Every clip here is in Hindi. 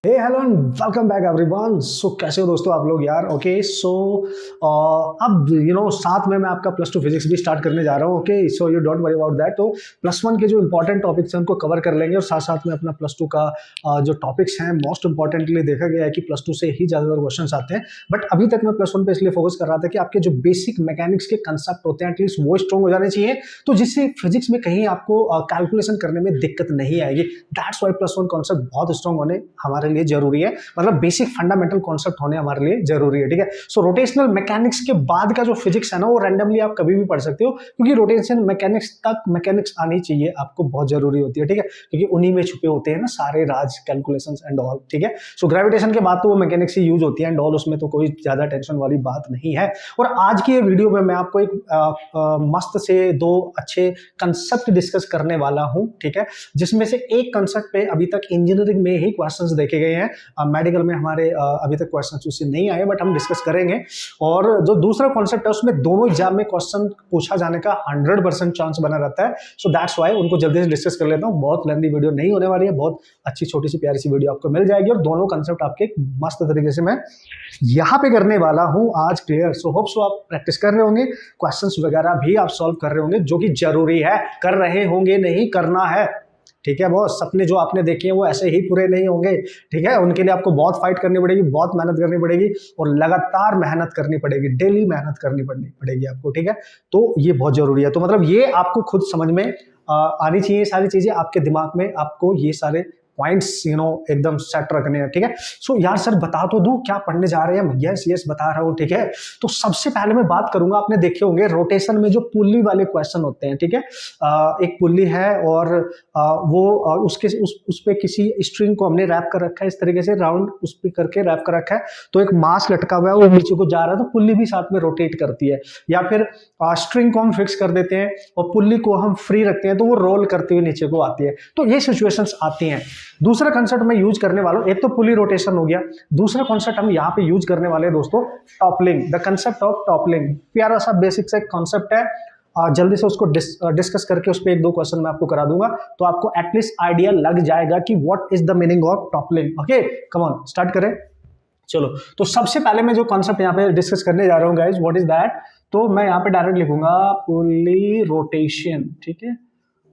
Hey hello and welcome back everyone. So कैसे हो दोस्तों आप लोग यार। ओके सो अब साथ में मैं आपका प्लस टू फिजिक्स भी स्टार्ट करने जा रहा हूँ। Okay so you don't worry about that. तो प्लस वन के जो इंपॉर्टेंट टॉपिक्स हैं उनको कवर कर लेंगे और साथ साथ में अपना प्लस टू का जो टॉपिक्स हैं मोस्ट इंपॉर्टेंटली देखा गया है कि प्लस टू से ही ज़्यादातर क्वेश्चन आते हैं। बट अभी तक मैं प्लस वन पे इसलिए फोकस कर रहा था कि आपके जो बेसिक मैकेनिक्स के कंसेप्ट होते हैं एटलीस्ट वो स्ट्रॉन्ग हो जाने चाहिए, तो जिससे फिजिक्स में कहीं आपको कैलकुलेशन करने में दिक्कत नहीं आएगी। That's why plus one concept बहुत स्ट्रॉन्ग होने हमारे लिए जरूरी है, मतलब बेसिक फंडामेंटल कॉन्सेप्ट होने हमारे लिए जरूरी है। ठीक है, सो रोटेशनल मैकेनिक्स के बाद का जो फिजिक्स है ना वो रैंडमली आप कभी भी पढ़ सकते हो, क्योंकि रोटेशन मैकेनिक्स तक मैकेनिक्स आनी चाहिए आपको, बहुत जरूरी होती है। ठीक है, क्योंकि उन्हीं में छुपे होते हैं ना सारे राज, कैलकुलेशंस एंड ऑल। ठीक है, सो ग्रेविटेशन के बाद तो वो मैकेनिक्स ही यूज होती है एंड ऑल, उसमें तो कोई ज्यादा टेंशन वाली बात नहीं है। और आज की ये वीडियो में मैं आपको एक मस्त से दो अच्छे कंसेप्ट डिस्कस करने वाला हूं। ठीक है, जिसमें से एक कंसेप्ट पे अभी तक इंजीनियरिंग में ही क्वेश्चंस देखे गए हैं, मेडिकल में हमारे अभी तक क्वेश्चन उससे नहीं आए, बट हम डिस्कस करेंगे। और जो दूसरा कॉन्सेप्ट है उसमें दोनों एग्जाम में क्वेश्चन पूछा जाने का 100% चांस बना रहता है। सो दैट्स वाई उनको जल्दी से डिस्कस कर लेता हूँ। बहुत लेंथी वीडियो नहीं होने वाली है, बहुत अच्छी छोटी सी प्यारी सी वीडियो आपको मिल जाएगी और दोनों कॉन्सेप्ट आपके मस्त तरीके से मैं यहाँ पे करने वाला हूँ आज क्लियर। सो होप सो आप प्रैक्टिस कर रहे होंगे, क्वेश्चंस वगैरह भी आप सॉल्व कर रहे होंगे, जो कि जरूरी है, कर रहे होंगे, नहीं करना है। ठीक है बॉस, सपने जो आपने देखे हैं वो ऐसे ही पूरे नहीं होंगे। ठीक है, उनके लिए आपको बहुत फाइट करनी पड़ेगी, बहुत मेहनत करनी पड़ेगी और लगातार मेहनत करनी पड़ेगी, डेली मेहनत करनी पड़ेगी आपको। ठीक है, तो ये बहुत जरूरी है। तो मतलब ये आपको खुद समझ में आनी चाहिए, सारी चीजें आपके दिमाग में, आपको ये सारे पॉइंट्स एकदम सेट रखने हैं। ठीक है, सो यार सर बता तो दूं क्या पढ़ने जा रहे हैं। यस यस बता रहा हूं। ठीक है, तो सबसे पहले मैं बात करूंगा, आपने देखे होंगे रोटेशन में जो पुल्ली वाले क्वेश्चन होते हैं। ठीक है, एक पुल्ली है और उसके उस पे किसी स्ट्रिंग को हमने रैप कर रखा है इस तरीके से, राउंड उस पे करके रैप कर रखा है, तो एक मास लटका हुआ है, वो नीचे को जा रहा है, तो पुल्ली भी साथ में रोटेट करती है। या फिर स्ट्रिंग को हम फिक्स कर देते हैं और पुल्ली को हम फ्री रखते हैं, तो वो रोल करते हुए नीचे को आती है। तो ये सिचुएशंस आती हैं। दूसरा कंसेप्ट मैं यूज करने वाला हूं, एक तो पुली रोटेशन हो गया, दूसरा कॉन्सेप्ट हम यहां पे यूज करने वाले हैं दोस्तों, toppling. The concept of toppling, प्यारा सा बेसिक सा कॉन्सेप्ट है, जल्दी से उसको डिस्कस करके उस पर एक दो क्वेश्चन मैं आपको करा दूंगा, तो आपको एटलीस्ट आइडिया लग जाएगा कि what is the meaning of toppling. Okay come on start करें। चलो, तो सबसे पहले मैं जो कॉन्सेप्ट यहाँ पे डिस्कस करने जा रहा हूँ गाइज, व्हाट इज दैट, तो मैं यहाँ पे डायरेक्ट लिखूंगा पुली रोटेशन। ठीक है,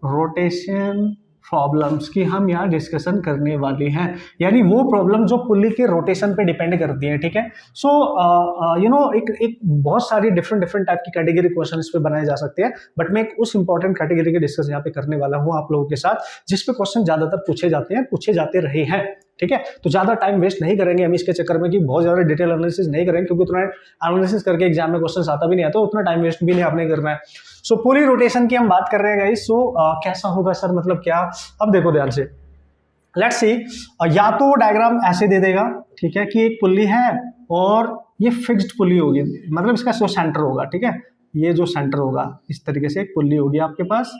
रोटेशन प्रॉब्लम्स की हम यहाँ डिस्कशन करने वाले हैं, यानी वो प्रॉब्लम जो पुल्ली के रोटेशन पे डिपेंड करती है। ठीक है, सो एक बहुत सारी डिफरेंट टाइप की कैटेगरी क्वेश्चन इस पे बनाए जा सकते हैं, बट मैं एक उस इंपॉर्टेंट कैटेगरी के डिस्कस यहाँ पे करने वाला हूँ आप लोगों के साथ, जिसपे क्वेश्चन ज्यादातर पूछे जाते हैं, पूछे जाते रहे हैं। ठीक है, तो ज्यादा टाइम वेस्ट नहीं करेंगे हम इसके चक्कर में कि बहुत ज्यादा डिटेल एनालिसिस नहीं करेंगे, क्योंकि उतना एनालिसिस करके एग्जाम में क्वेश्चन आता भी नहीं आता, उतना टाइम वेस्ट भी नहीं आपने करना है। सो पूरी रोटेशन की हम बात कर रहे हैं गाइस। सो कैसा होगा सर, मतलब क्या, अब देखो ध्यान से, लेट्स सी, या तो डायग्राम ऐसे दे देगा, ठीक है, कि एक पुल्ली है और ये फिक्स्ड पुल्ली होगी, मतलब इसका जो सेंटर होगा, ठीक है, ये जो सेंटर होगा इस तरीके से एक पुल्ली होगी आपके पास,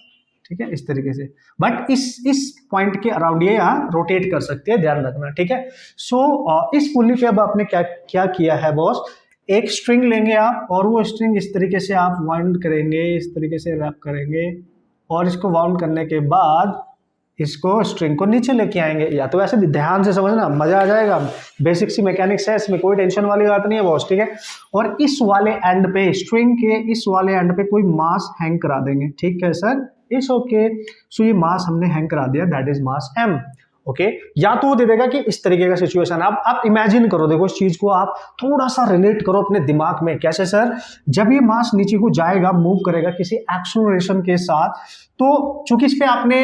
ठीक है, इस तरीके से, बट इस पॉइंट के अराउंड ये यहाँ रोटेट कर सकते हैं, ध्यान रखना। ठीक है, सो इस पुल्ली पे अब आपने क्या किया है बॉस, एक स्ट्रिंग लेंगे आप और वो स्ट्रिंग इस तरीके से आप वाउंड करेंगे, इस तरीके से रैप करेंगे और इसको वाउंड करने के बाद इसको स्ट्रिंग को नीचे लेके आएंगे। या तो वैसे भी ध्यान से समझना, मजा आ जाएगा, बेसिक सी मैकेनिक्स है, इसमें कोई टेंशन वाली बात नहीं है बॉस। ठीक है, और इस वाले एंड पे, स्ट्रिंग के इस वाले एंड पे कोई मास हैंग करा देंगे। ठीक है सर, इट्स ओके। सो ये मास हमने हैंग करा दिया, that is mass m। Okay, या तो वो दे देगा कि इस तरीके का सिचुएशन, आप इमेजिन करो, देखो इस चीज को आप थोड़ा सा रिलेट करो अपने दिमाग में। कैसे सर, जब ये मास नीचे को जाएगा, मूव करेगा किसी एक्सेलरेशन के साथ, तो चूंकि इस पे आपने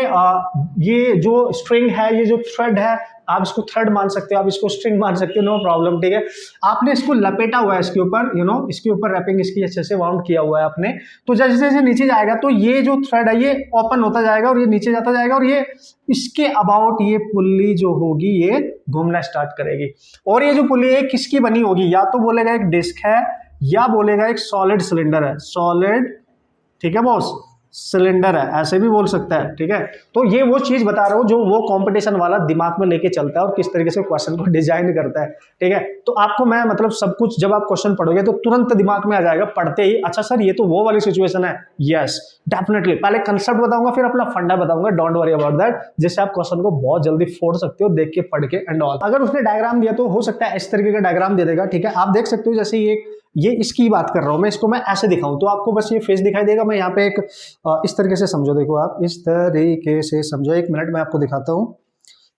ये जो स्ट्रिंग है, ये जो थ्रेड है, आप इसको थ्रेड मान सकते हो, आप इसको स्ट्रिंग मान सकते हो, नो प्रॉब्लम। ठीक है, आपने इसको लपेटा हुआ है इसके ऊपर, इसके ऊपर रैपिंग इसकी अच्छे से वाउंड किया हुआ है आपने, तो जैसे जैसे नीचे जाएगा तो ये जो थ्रेड है ये ओपन होता जाएगा और ये नीचे जाता जाएगा, और ये इसके अबाउट ये पुल्ली जो होगी ये घूमना स्टार्ट करेगी। और ये जो पुल्ली है किसकी बनी होगी, या तो बोलेगा एक डिस्क है या बोलेगा एक सॉलिड सिलेंडर है, सॉलिड। ठीक है बॉस, सिलेंडर है, ऐसे भी बोल सकता है, ठीक है। तो ये वो चीज बता रहा हूँ जो वो कंपटीशन वाला दिमाग में लेके चलता है और किस तरीके से क्वेश्चन को डिजाइन करता है, ठीक है। तो आपको मैं मतलब सब कुछ जब आप क्वेश्चन पढ़ोगे तो तुरंत दिमाग में आ जाएगा पढ़ते ही, अच्छा सर ये तो वो वाली सिचुएशन है। यस डेफिनेटली, पहले कंसेप्ट बताऊंगा फिर अपना फंडा बताऊंगा, डोंट वरी अबाउट दैट, जिससे आप क्वेश्चन को बहुत जल्दी फोड़ सकते हो देख के, पढ़ के एंड ऑल। अगर उसने डायग्राम दिया तो हो सकता है इस तरीके का डायग्राम दे देगा, ठीक है। आप देख सकते हो जैसे ये इसकी बात कर रहा हूं मैं, इसको मैं ऐसे दिखाऊं तो आपको बस ये फेस दिखाई देगा। मैं यहाँ पे एक इस तरीके से समझो, देखो आप इस तरीके से समझो, 1 मिनट मैं आपको दिखाता हूं।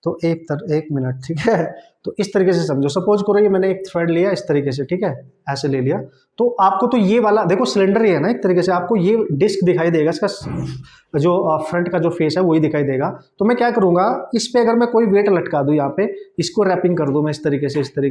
तो एक मिनट, ठीक है। तो इस तरीके से समझो, सपोज करो ये मैंने एक थ्रेड लिया इस तरीके से, ठीक है, ऐसे ले लिया। तो आपको तो ये वाला देखो सिलेंडर ही है ना, एक तरीके से आपको ये डिस्क दिखाई देगा, इसका जो फ्रंट का जो फेस है वही दिखाई देगा। तो मैं क्या करूंगा, इस पे अगर मैं कोई वेट लटका दूं, यहाँ पे इसको रैपिंग कर दूं मैं इस तरीके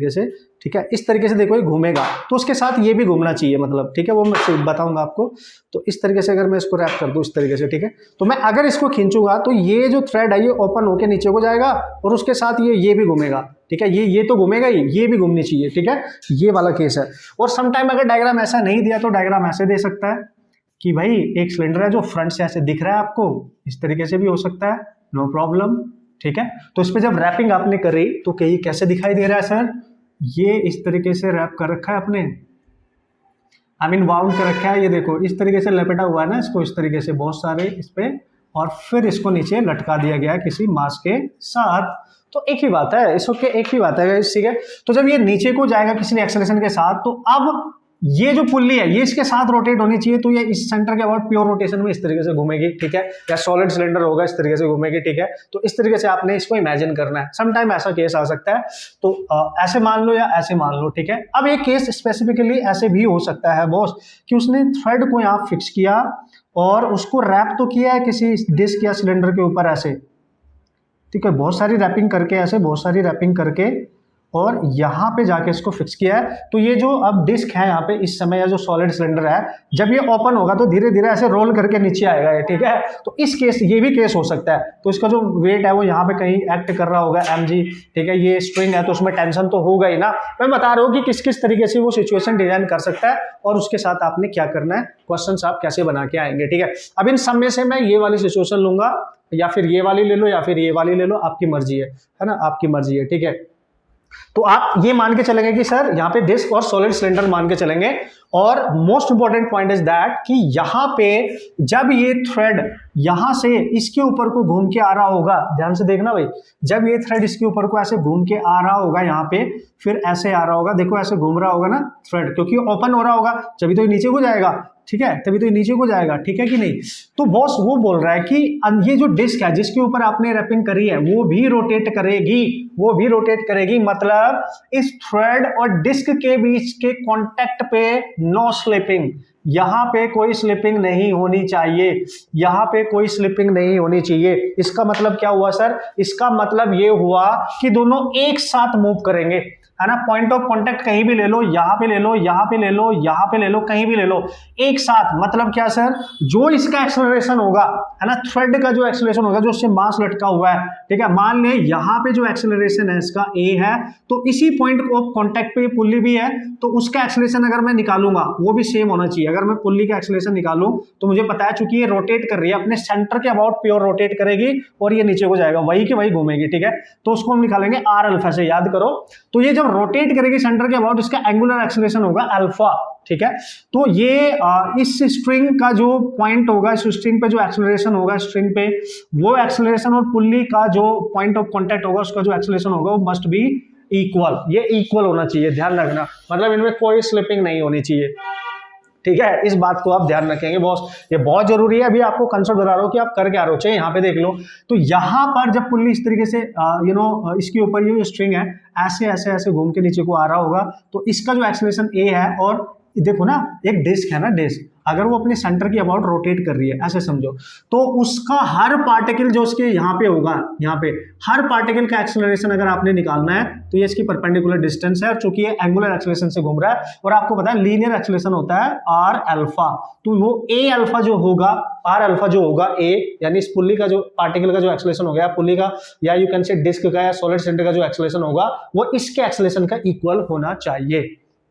से, ठीक है। इस तरीके से देखो ये घूमेगा, तो उसके साथ ये भी घूमना चाहिए, मतलब ठीक है, वो मैं बताऊंगा आपको। तो इस तरीके से अगर मैं इसको रैप कर दूं इस तरीके से, ठीक है, तो मैं अगर इसको खींचूंगा तो ये जो थ्रेड है ये ओपन होकर नीचे को जाएगा और उसके साथ ये भी घूमेगा, ठीक है। ये तो घूमेगा ही, ये भी घूमनी चाहिए, ठीक है। ये वाला केस है। और समटाइम अगर डायग्राम ऐसा नहीं दिया तो डायग्राम ऐसे दे सकता है कि भाई एक सिलेंडर है जो फ्रंट से ऐसे दिख रहा है आपको, इस तरीके से भी हो सकता है, नो प्रॉब्लम, ठीक है। तो इस पे जब रैपिंग आपने करी तो कहीं कैसे दिखाई दे रहा है सर, ये इस तरीके से रैप कर रखा है आपने, आई मीन बाउंड कर रखा है, ये देखो इस तरीके से लपेटा हुआ है ना इसको, इस तरीके से बहुत सारे इस पे, और फिर इसको नीचे लटका दिया गया है किसी मास के साथ। तो एक ही बात है, इसको एक ही बात है, ठीक है। तो जब ये नीचे को जाएगा किसी ने एक्सेलरेशन के साथ, तो अब ये जो पुल्ली है ये इसके साथ रोटेट होनी चाहिए, तो ये इस सेंटर के अबाउट प्योर रोटेशन में इस तरीके से घूमेगी, ठीक है। या सॉलिड सिलेंडर होगा इस तरीके से घूमेगी, ठीक है। तो इस तरीके से आपने इसको इमेजिन करना है। समटाइम ऐसा केस आ सकता है, तो ऐसे मान लो या ऐसे मान लो, ठीक है। अब एक केस स्पेसिफिकली ऐसे भी हो सकता है बॉस कि उसने थ्रेड को यहाँ फिक्स किया और उसको रैप तो किया है किसी डिस्क या सिलेंडर के ऊपर ऐसे, ठीक है, बहुत सारी रैपिंग करके, ऐसे बहुत सारी रैपिंग करके, और यहाँ पे जाके इसको फिक्स किया है। तो ये जो अब डिस्क है यहाँ पे इस समय, या जो सॉलिड सिलेंडर है, जब ये ओपन होगा तो धीरे धीरे ऐसे रोल करके नीचे आएगा ये, ठीक है। तो इस केस ये भी केस हो सकता है। तो इसका जो वेट है वो यहाँ पे कहीं एक्ट कर रहा होगा, mg, ठीक है। ये स्ट्रिंग है तो उसमें टेंशन तो होगा ही ना। मैं बता रहा हूँ कि किस किस तरीके से वो सिचुएशन डिजाइन कर सकता है और उसके साथ आपने क्या करना है, क्वेश्चन आप कैसे बना के आएंगे, ठीक है। अब इन सब में से मैं ये वाली सिचुएशन लूंगा, या फिर ये वाली ले लो, या फिर ये वाली ले लो, आपकी मर्जी है ना, आपकी मर्जी है, ठीक है। तो आप ये मान के चलेंगे कि सर यहाँ पे डिस्क और सॉलिड सिलेंडर मान के चलेंगे। और most important point is that कि यहाँ पे जब ये थ्रेड यहाँ से इसके ऊपर को घूम के आ रहा होगा, ध्यान से देखना भाई, जब ये थ्रेड इसके ऊपर को ऐसे घूम के आ रहा होगा, यहाँ पे फिर ऐसे आ रहा होगा, देखो ऐसे घूम रहा होगा ना थ्रेड, क्योंकि ओपन हो रहा होगा, जब तो ये नीचे को जाएगा, ठीक है, तभी तो ये नीचे को जाएगा, ठीक है कि नहीं। तो बॉस वो बोल रहा है कि ये जो डिस्क है जिसके ऊपर आपने रैपिंग करी है वो भी रोटेट करेगी, मतलब इस थ्रेड और डिस्क के बीच के कांटेक्ट पे नो स्लिपिंग, यहां पे कोई स्लिपिंग नहीं होनी चाहिए, इसका मतलब क्या हुआ सर, इसका मतलब ये हुआ कि दोनों एक साथ मूव करेंगे, है ना। पॉइंट ऑफ कांटेक्ट कहीं भी ले लो, यहाँ पे ले लो, यहाँ पे ले लो, यहाँ पे ले लो, कहीं भी ले लो, एक साथ। मतलब क्या सर, जो इसका एक्सेलरेशन होगा, है ना, थ्रेड का जो एक्सेलरेशन होगा, जो उससे मास लटका हुआ है, ठीक है, मान ले यहाँ पे जो एक्सेलरेशन है इसका a है, तो इसी पॉइंट ऑफ कांटेक्ट पे पुल्ली भी है, तो उसका एक्सेलरेशन अगर मैं निकालूंगा वो भी सेम होना चाहिए। अगर मैं पुल्ली का एक्सेलरेशन निकालूं तो मुझे पता है, चूंकि ये रोटेट कर रही है अपने सेंटर के अबाउट प्योर रोटेट करेगी और ये नीचे को जाएगा, वही के वही घूमेगी, ठीक है। तो उसको हम निकालेंगे आर अल्फा से, याद करो। तो ये जब रोटेट करेगी सेंटर के अबाउट, इसका एंगुलर एक्सेलरेशन होगा अल्फा, ठीक है। तो ये इस स्ट्रिंग का जो पॉइंट होगा, इस स्ट्रिंग पे जो एक्सेलरेशन होगा स्ट्रिंग पे, वो एक्सेलरेशन और पुल्ली का जो पॉइंट ऑफ कांटेक्ट होगा उसका जो एक्सेलरेशन होगा वो मस्ट बी इक्वल, ये इक्वल होना चाहिए, ध्यान रखना, मतलब इनमें कोई स्लिपिंग नहीं होनी चाहिए, ठीक है। इस बात को आप ध्यान रखेंगे बॉस, ये बहुत जरूरी है। अभी आपको कंसेप्ट बता रहा हूं कि आप कर क्या रहे हो, चाहे यहाँ पे देख लो। तो यहाँ पर जब पुल्ली इस तरीके से इसके ऊपर ये स्ट्रिंग है ऐसे ऐसे ऐसे घूम के नीचे को आ रहा होगा, तो इसका जो एक्सेलरेशन ए है, और देखो ना एक डिस्क है ना, डिस्क अगर वो अपने सेंटर की अबाउट रोटेट कर रही है, ऐसे समझो, तो उसका हर पार्टिकल जो उसके यहाँ पे होगा, यहाँ पे हर पार्टिकल का एक्सेलरेशन अगर आपने निकालना है तो ये इसकी परपेंडिकुलर डिस्टेंस है, और चूंकि ये एंगुलर एक्सेलरेशन से घूम रहा है, और आपको पता है लीनियर एक्सेलरेशन होता है आर अल्फा, तो वो ए अल्फा जो होगा, आर अल्फा जो होगा ए, यानी इस पुल्ली का जो पार्टिकल का जो एक्सेलरेशन हो गया पुल्ली का, या यू कैन से डिस्क का या सॉलिड सिलेंडर का जो एक्सेलरेशन होगा, वो इसके एक्सेलरेशन का इक्वल होना चाहिए,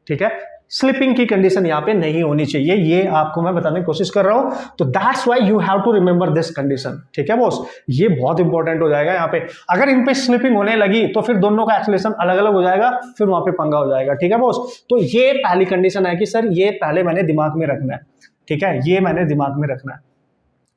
ठीक है। स्लिपिंग की कंडीशन यहाँ पे नहीं होनी चाहिए, ये आपको मैं बताने की कोशिश कर रहा हूं। तो that's why you have to remember this condition, ठीक है बॉस, ये बहुत इंपॉर्टेंट हो जाएगा यहाँ पे। अगर इन पे स्लिपिंग होने लगी तो फिर दोनों का एक्सेलरेशन अलग अलग हो जाएगा, फिर वहां पे पंगा हो जाएगा, ठीक है बॉस। तो ये पहली कंडीशन है कि सर ये पहले मैंने दिमाग में रखना है, ठीक है, ये मैंने दिमाग में रखना है,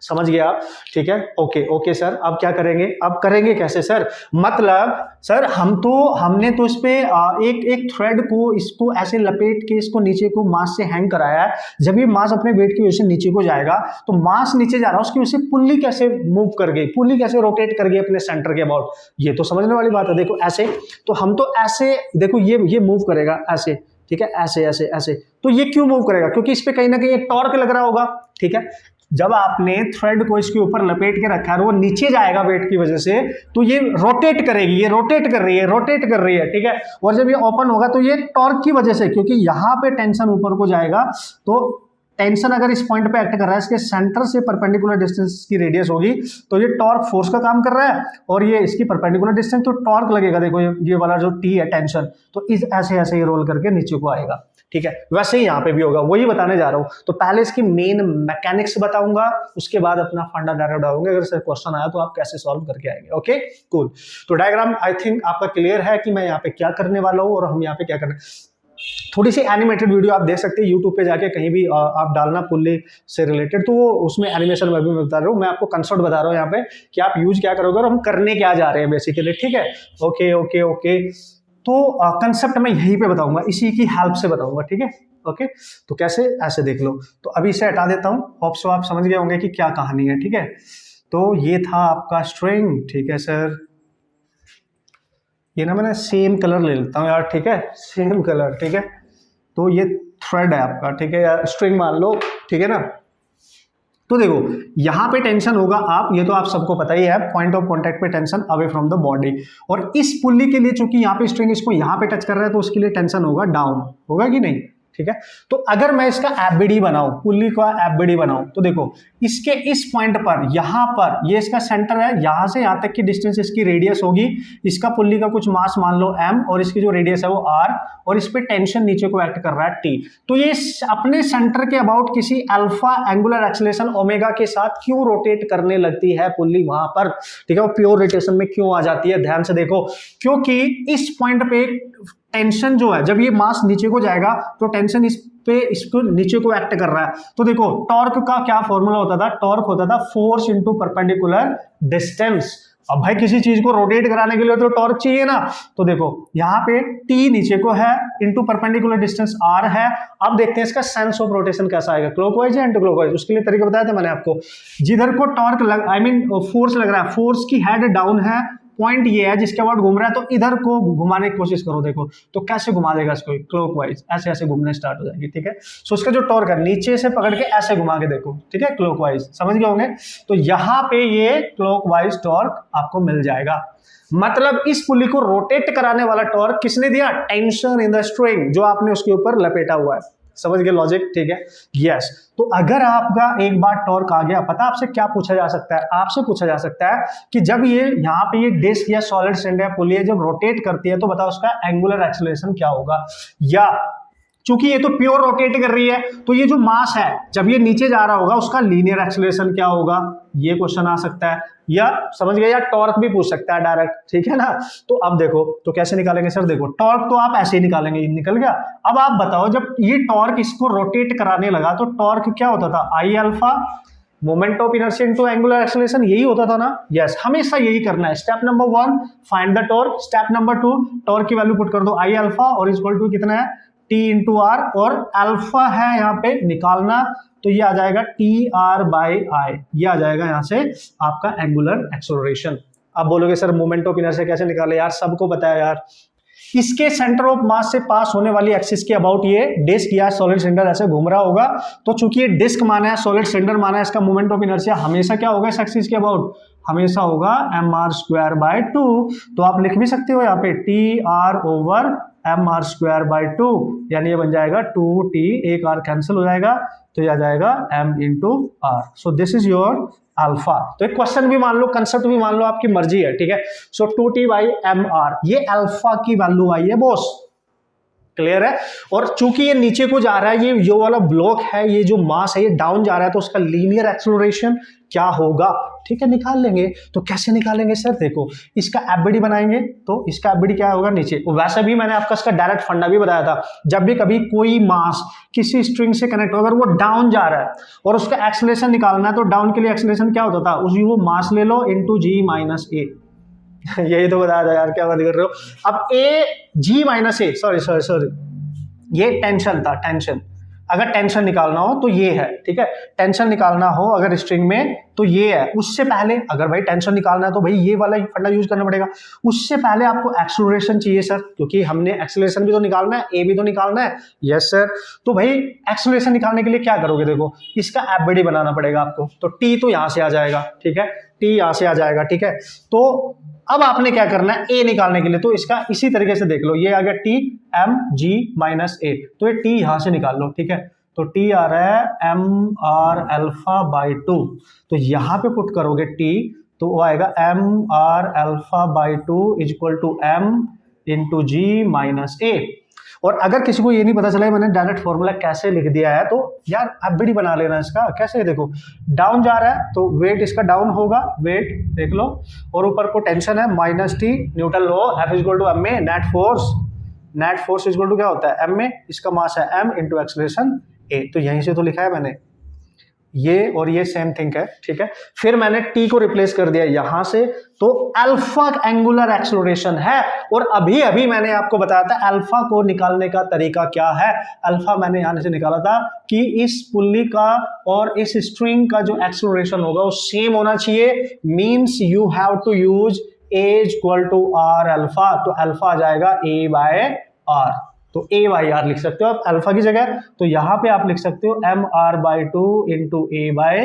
समझ गए आप, ठीक है। ओके ओके सर, अब क्या करेंगे, अब करेंगे कैसे सर, मतलब सर हमने तो इस पे एक थ्रेड को इसको ऐसे लपेट के इसको नीचे को मास से हैंग कराया है। जब ये मास अपने वेट की वजह से नीचे को जाएगा तो मास नीचे जा रहा है, उसकी वजह से पुल्ली कैसे मूव कर गई, पुल्ली कैसे रोटेट कर गई अपने सेंटर के अबाउट, ये तो समझने वाली बात है। देखो ऐसे, तो हम तो ऐसे देखो ये मूव करेगा ऐसे, ठीक है, ऐसे ऐसे ऐसे, तो ये क्यों मूव करेगा, क्योंकि इस पे कहीं ना कहीं एक टॉर्क लग रहा होगा, ठीक है। जब आपने थ्रेड को इसके ऊपर लपेट के रखा है और वो नीचे जाएगा वेट की वजह से, तो ये रोटेट करेगी, ये रोटेट कर रही है, रोटेट कर रही है, ठीक है। और जब ये ओपन होगा तो ये टॉर्क की वजह से, क्योंकि यहां पे टेंशन ऊपर को जाएगा, तो टेंशन अगर इस पॉइंट पे एक्ट कर रहा है, इसके सेंटर से परपेंडिकुलर डिस्टेंस की रेडियस होगी, तो ये टॉर्क फोर्स का काम कर रहा है और ये इसकी परपेंडिकुलर डिस्टेंस, तो टॉर्क लगेगा। देखो ये वाला जो टी है टेंशन, तो इस ऐसे ऐसे ही रोल करके नीचे को आएगा, ठीक है। वैसे ही यहाँ पे भी होगा, वही बताने जा रहा हूँ। तो पहले इसकी मेन मैकेनिक्स बताऊंगा, उसके बाद अपना फंडा डायरेक्ट डालूंगा, अगर सर क्वेश्चन आया तो आप कैसे सॉल्व करके आएंगे। Okay cool. तो डायग्राम आई थिंक आपका क्लियर है कि मैं यहाँ पे क्या करने वाला हूँ और हम यहाँ पे क्या करने। थोड़ी सी एनिमेटेड वीडियो आप देख सकते हैं यूट्यूब पे जाके, कहीं भी आप डालना पुल्ली से रिलेटेड, तो वो उसमें एनिमेशन में भी मैं बता रहा हूँ, मैं आपको कंसेप्ट बता रहा हूँ यहाँ पे कि आप यूज क्या करोगे और हम करने क्या जा रहे हैं बेसिकली, ठीक है। ओके ओके ओके, तो कंसेप्ट मैं यहीं पे बताऊंगा, इसी की हेल्प से बताऊंगा, ठीक है। ओके, तो कैसे, ऐसे देख लो। तो अभी इसे हटा देता हूँ, होप सो आप समझ गए होंगे कि क्या कहानी है, ठीक है। तो ये था आपका स्ट्रिंग, ठीक है सर। ये ना मैंने सेम कलर ले लेता हूँ यार, ठीक है, सेम कलर, ठीक है। तो ये थ्रेड है आपका, ठीक है, या स्ट्रिंग मान लो, ठीक है ना। तो देखो यहां पे टेंशन होगा, आप ये तो आप सबको पता ही है, पॉइंट ऑफ कांटेक्ट पे tension away from the body, और इस पुल्ली के लिए चूंकि यहाँ पे स्ट्रिंग इसको यहाँ पे टच कर रहा है, तो उसके लिए टेंशन होगा डाउन, होगा कि नहीं, ठीक है। तो अगर मैं इसका एफबीडी बनाऊं, पुल्ली का एफबीडी बनाऊं, तो देखो इसके इस पॉइंट पर, यहां पर ये इसका सेंटर है, यहां से यहां तक की डिस्टेंस इसकी रेडियस होगी, इसका पुल्ली का कुछ मास मान लो m, और इसकी जो रेडियस है वो r, और इस पे टेंशन नीचे को एक्ट कर रहा है t। तो ये अपने सेंटर के अबाउट किसी अल्फा एंगुलर एक्सेलरेशन ओमेगा के साथ क्यों रोटेट करने लगती है पुल्ली वहां पर, ठीक है, वो प्योर रोटेशन में क्यों आ जाती है, ध्यान से देखो, क्योंकि इस पॉइंट पे टेंशन जो है, जब ये मास नीचे को जाएगा तो टेंशन इस पे इसको नीचे को एक्ट कर रहा है। तो देखो टॉर्क का क्या फॉर्मूला होता था, टॉर्क होता था फोर्स इनटू परपेंडिकुलर डिस्टेंस। अब भाई किसी चीज को रोटेट कराने के लिए तो टॉर्क चाहिए ना, तो देखो यहाँ पे टी नीचे को है, इनटू परपेंडिकुलर डिस्टेंस r है। अब देखते हैं इसका सेंस ऑफ रोटेशन कैसा आएगा, क्लॉकवाइज या एंटी क्लॉकवाइज, उसके लिए तरीका बताया था मैंने आपको। जिधर को टॉर्क आई मीन फोर्स लग रहा है, फोर्स की हेड डाउन है, पॉइंट ये है जिसके बाद घूम रहा है, तो इधर को घुमाने की कोशिश करो, देखो तो कैसे घुमा देगा इसको, क्लॉकवाइज ऐसे ऐसे घूमने स्टार्ट हो जाएगी, ठीक है। सो इसका जो टॉर्क है नीचे से पकड़ के ऐसे घुमा के देखो, ठीक है, क्लॉकवाइज, समझ गए होंगे। तो यहाँ पे ये क्लॉकवाइज टॉर्क आपको मिल जाएगा, मतलब इस पुली को रोटेट कराने वाला टॉर्क किसने दिया, टेंशन इन द स्ट्रिंग, जो आपने उसके ऊपर लपेटा हुआ है, समझ गए लॉजिक, ठीक है। यस, तो अगर आपका एक बार टॉर्क आ गया, पता आपसे क्या पूछा जा सकता है, आपसे पूछा जा सकता है कि जब ये यहाँ पे ये डिस्क या सॉलिड सिलेंडर या पुली जब रोटेट करती है, तो बताओ उसका एंगुलर एक्सेलरेशन क्या होगा। या चूंकि ये तो प्योर रोटेट कर रही है, तो ये जो मास है जब ये नीचे जा रहा होगा उसका लीनियर एक्सेलरेशन क्या होगा, ये क्वेश्चन आ सकता है। या समझ गए, या टॉर्क भी पूछ सकता है डायरेक्ट, ठीक है ना। तो अब देखो तो कैसे निकालेंगे सर, देखो टॉर्क तो आप ऐसे ही निकालेंगे, निकल गया। अब आप बताओ जब ये टॉर्क इसको रोटेट कराने लगा तो टॉर्क क्या होता था, आई alpha moment of inertia into angular acceleration, यही होता था ना। यस, हमेशा यही करना है। Step number 1 find the torque, step number 2 torque की वैल्यू पुट कर दो आई अल्फा और इक्वल टू कितना है टी इंटू आर, और अल्फा है यहाँ पे निकालना, तो ये आ जाएगा टी आर बाई आई, ये आ जाएगा यहाँ से आपका एंगुलर एक्सेलरेशन। अब बोलोगे सर मोमेंट ऑफ इनर्शिया कैसे निकाले, यार सबको पता है यार, इसके सेंटर ऑफ मास से पास होने वाली एक्सिस के अबाउट ये डिस्क या सॉलिड सिलेंडर ऐसे घूम रहा होगा, तो चूंकि ये डिस्क माना है, सॉलिड सिलेंडर माना है, इसका मोमेंट ऑफ इनर्शिया हमेशा क्या होगा इस एक्सिस के अबाउट, हमेशा होगा mr²/2। तो आप लिख भी सकते हो यहाँ पे tr/mr²/2, यानी ये बन जाएगा 2t, एक r कैंसिल हो जाएगा, तो ये आ जाएगा m into r. So this is your alpha. तो एक क्वेश्चन भी मान लो, कंसेप्ट भी मान लो, आपकी मर्जी है, ठीक है। सो 2t/mr, ये अल्फा की वैल्यू आई है बॉस, क्लियर है। और चूंकि ये नीचे को जा रहा है, ये जो वाला ब्लॉक है, ये जो मास है ये डाउन जा रहा है, तो उसका लीनियर एक्सेलरेशन क्या होगा, ठीक है, निकाल लेंगे। तो कैसे निकालेंगे सर, देखो इसका एफबीडी बनाएंगे, तो इसका एफबीडी क्या होगा नीचे। वैसे भी मैंने आपका इसका डायरेक्ट फंडा भी बताया था, जब भी कभी कोई मास किसी स्ट्रिंग से कनेक्ट हो, अगर वो डाउन जा रहा है और उसका एक्सेलरेशन निकालना है, तो डाउन के लिए एक्सेलरेशन क्या होता था, उसी वो मास ले लो इंटू जी माइनस ए। यही तो बताया था यार, क्या बात कर रहे हो। अब ए जी माइनस ए, सॉरी ये टेंशन था, टेंशन। अगर टेंशन निकालना हो तो ये है, ठीक है, टेंशन निकालना हो अगर स्ट्रिंग में तो ये है। उससे पहले अगर भाई टेंशन निकालना है तो भाई ये वाला फंडा यूज करना पड़ेगा। उससे पहले आपको एक्सेलरेशन चाहिए सर, क्योंकि हमने एक्सेलरेशन भी तो निकालना है, ए भी तो निकालना है। Yes sir. तो भाई एक्सेलरेशन निकालने के लिए क्या करोगे, देखो इसका एफबीडी बनाना पड़ेगा आपको। तो टी तो यहां से आ जाएगा, ठीक है, टी यहां से आ जाएगा, ठीक है। तो अब आपने क्या करना है, ए निकालने के लिए, तो इसका इसी तरीके से देख लो, ये आ गया टी एम जी माइनस ए, तो ये टी यहां से निकाल लो, ठीक है। तो टी आ रहा है एम आर अल्फा बाई 2, तो यहां पे पुट करोगे टी, तो वो आएगा M R alpha by 2 is equal to M into G minus A. और अगर किसी को ये नहीं पता चला मैंने डायरेक्ट फॉर्मूला कैसे लिख दिया है, तो यार एफबीडी बना लेना इसका। कैसे, देखो डाउन जा रहा है तो वेट इसका डाउन होगा, वेट देख लो, और ऊपर को टेंशन है minus T, Newton law, F is equal to M में net force is equal to क्या होता है, एम में इसका मास है एम इंटू एक्सेलरेशन ए। तो यहीं से तो लिखा है मैंने, ये और ये सेम थिंग है, ठीक है। फिर मैंने टी को रिप्लेस कर दिया यहां से, तो अल्फा एंगुलर एक्सेलरेशन है। और अभी अभी मैंने आपको बताया था अल्फा को निकालने का तरीका क्या है। अल्फा मैंने यहां से निकाला था कि इस पुल्ली का और इस स्ट्रिंग का जो एक्सेलरेशन होगा वो सेम होना चाहिए, means you have to use a equal to r alpha. तो अल्फा आ जाएगा ए बाय आर, तो ए बाई आर लिख सकते हो आप अल्फा की जगह। तो यहां पे आप लिख सकते हो m r by 2 into a by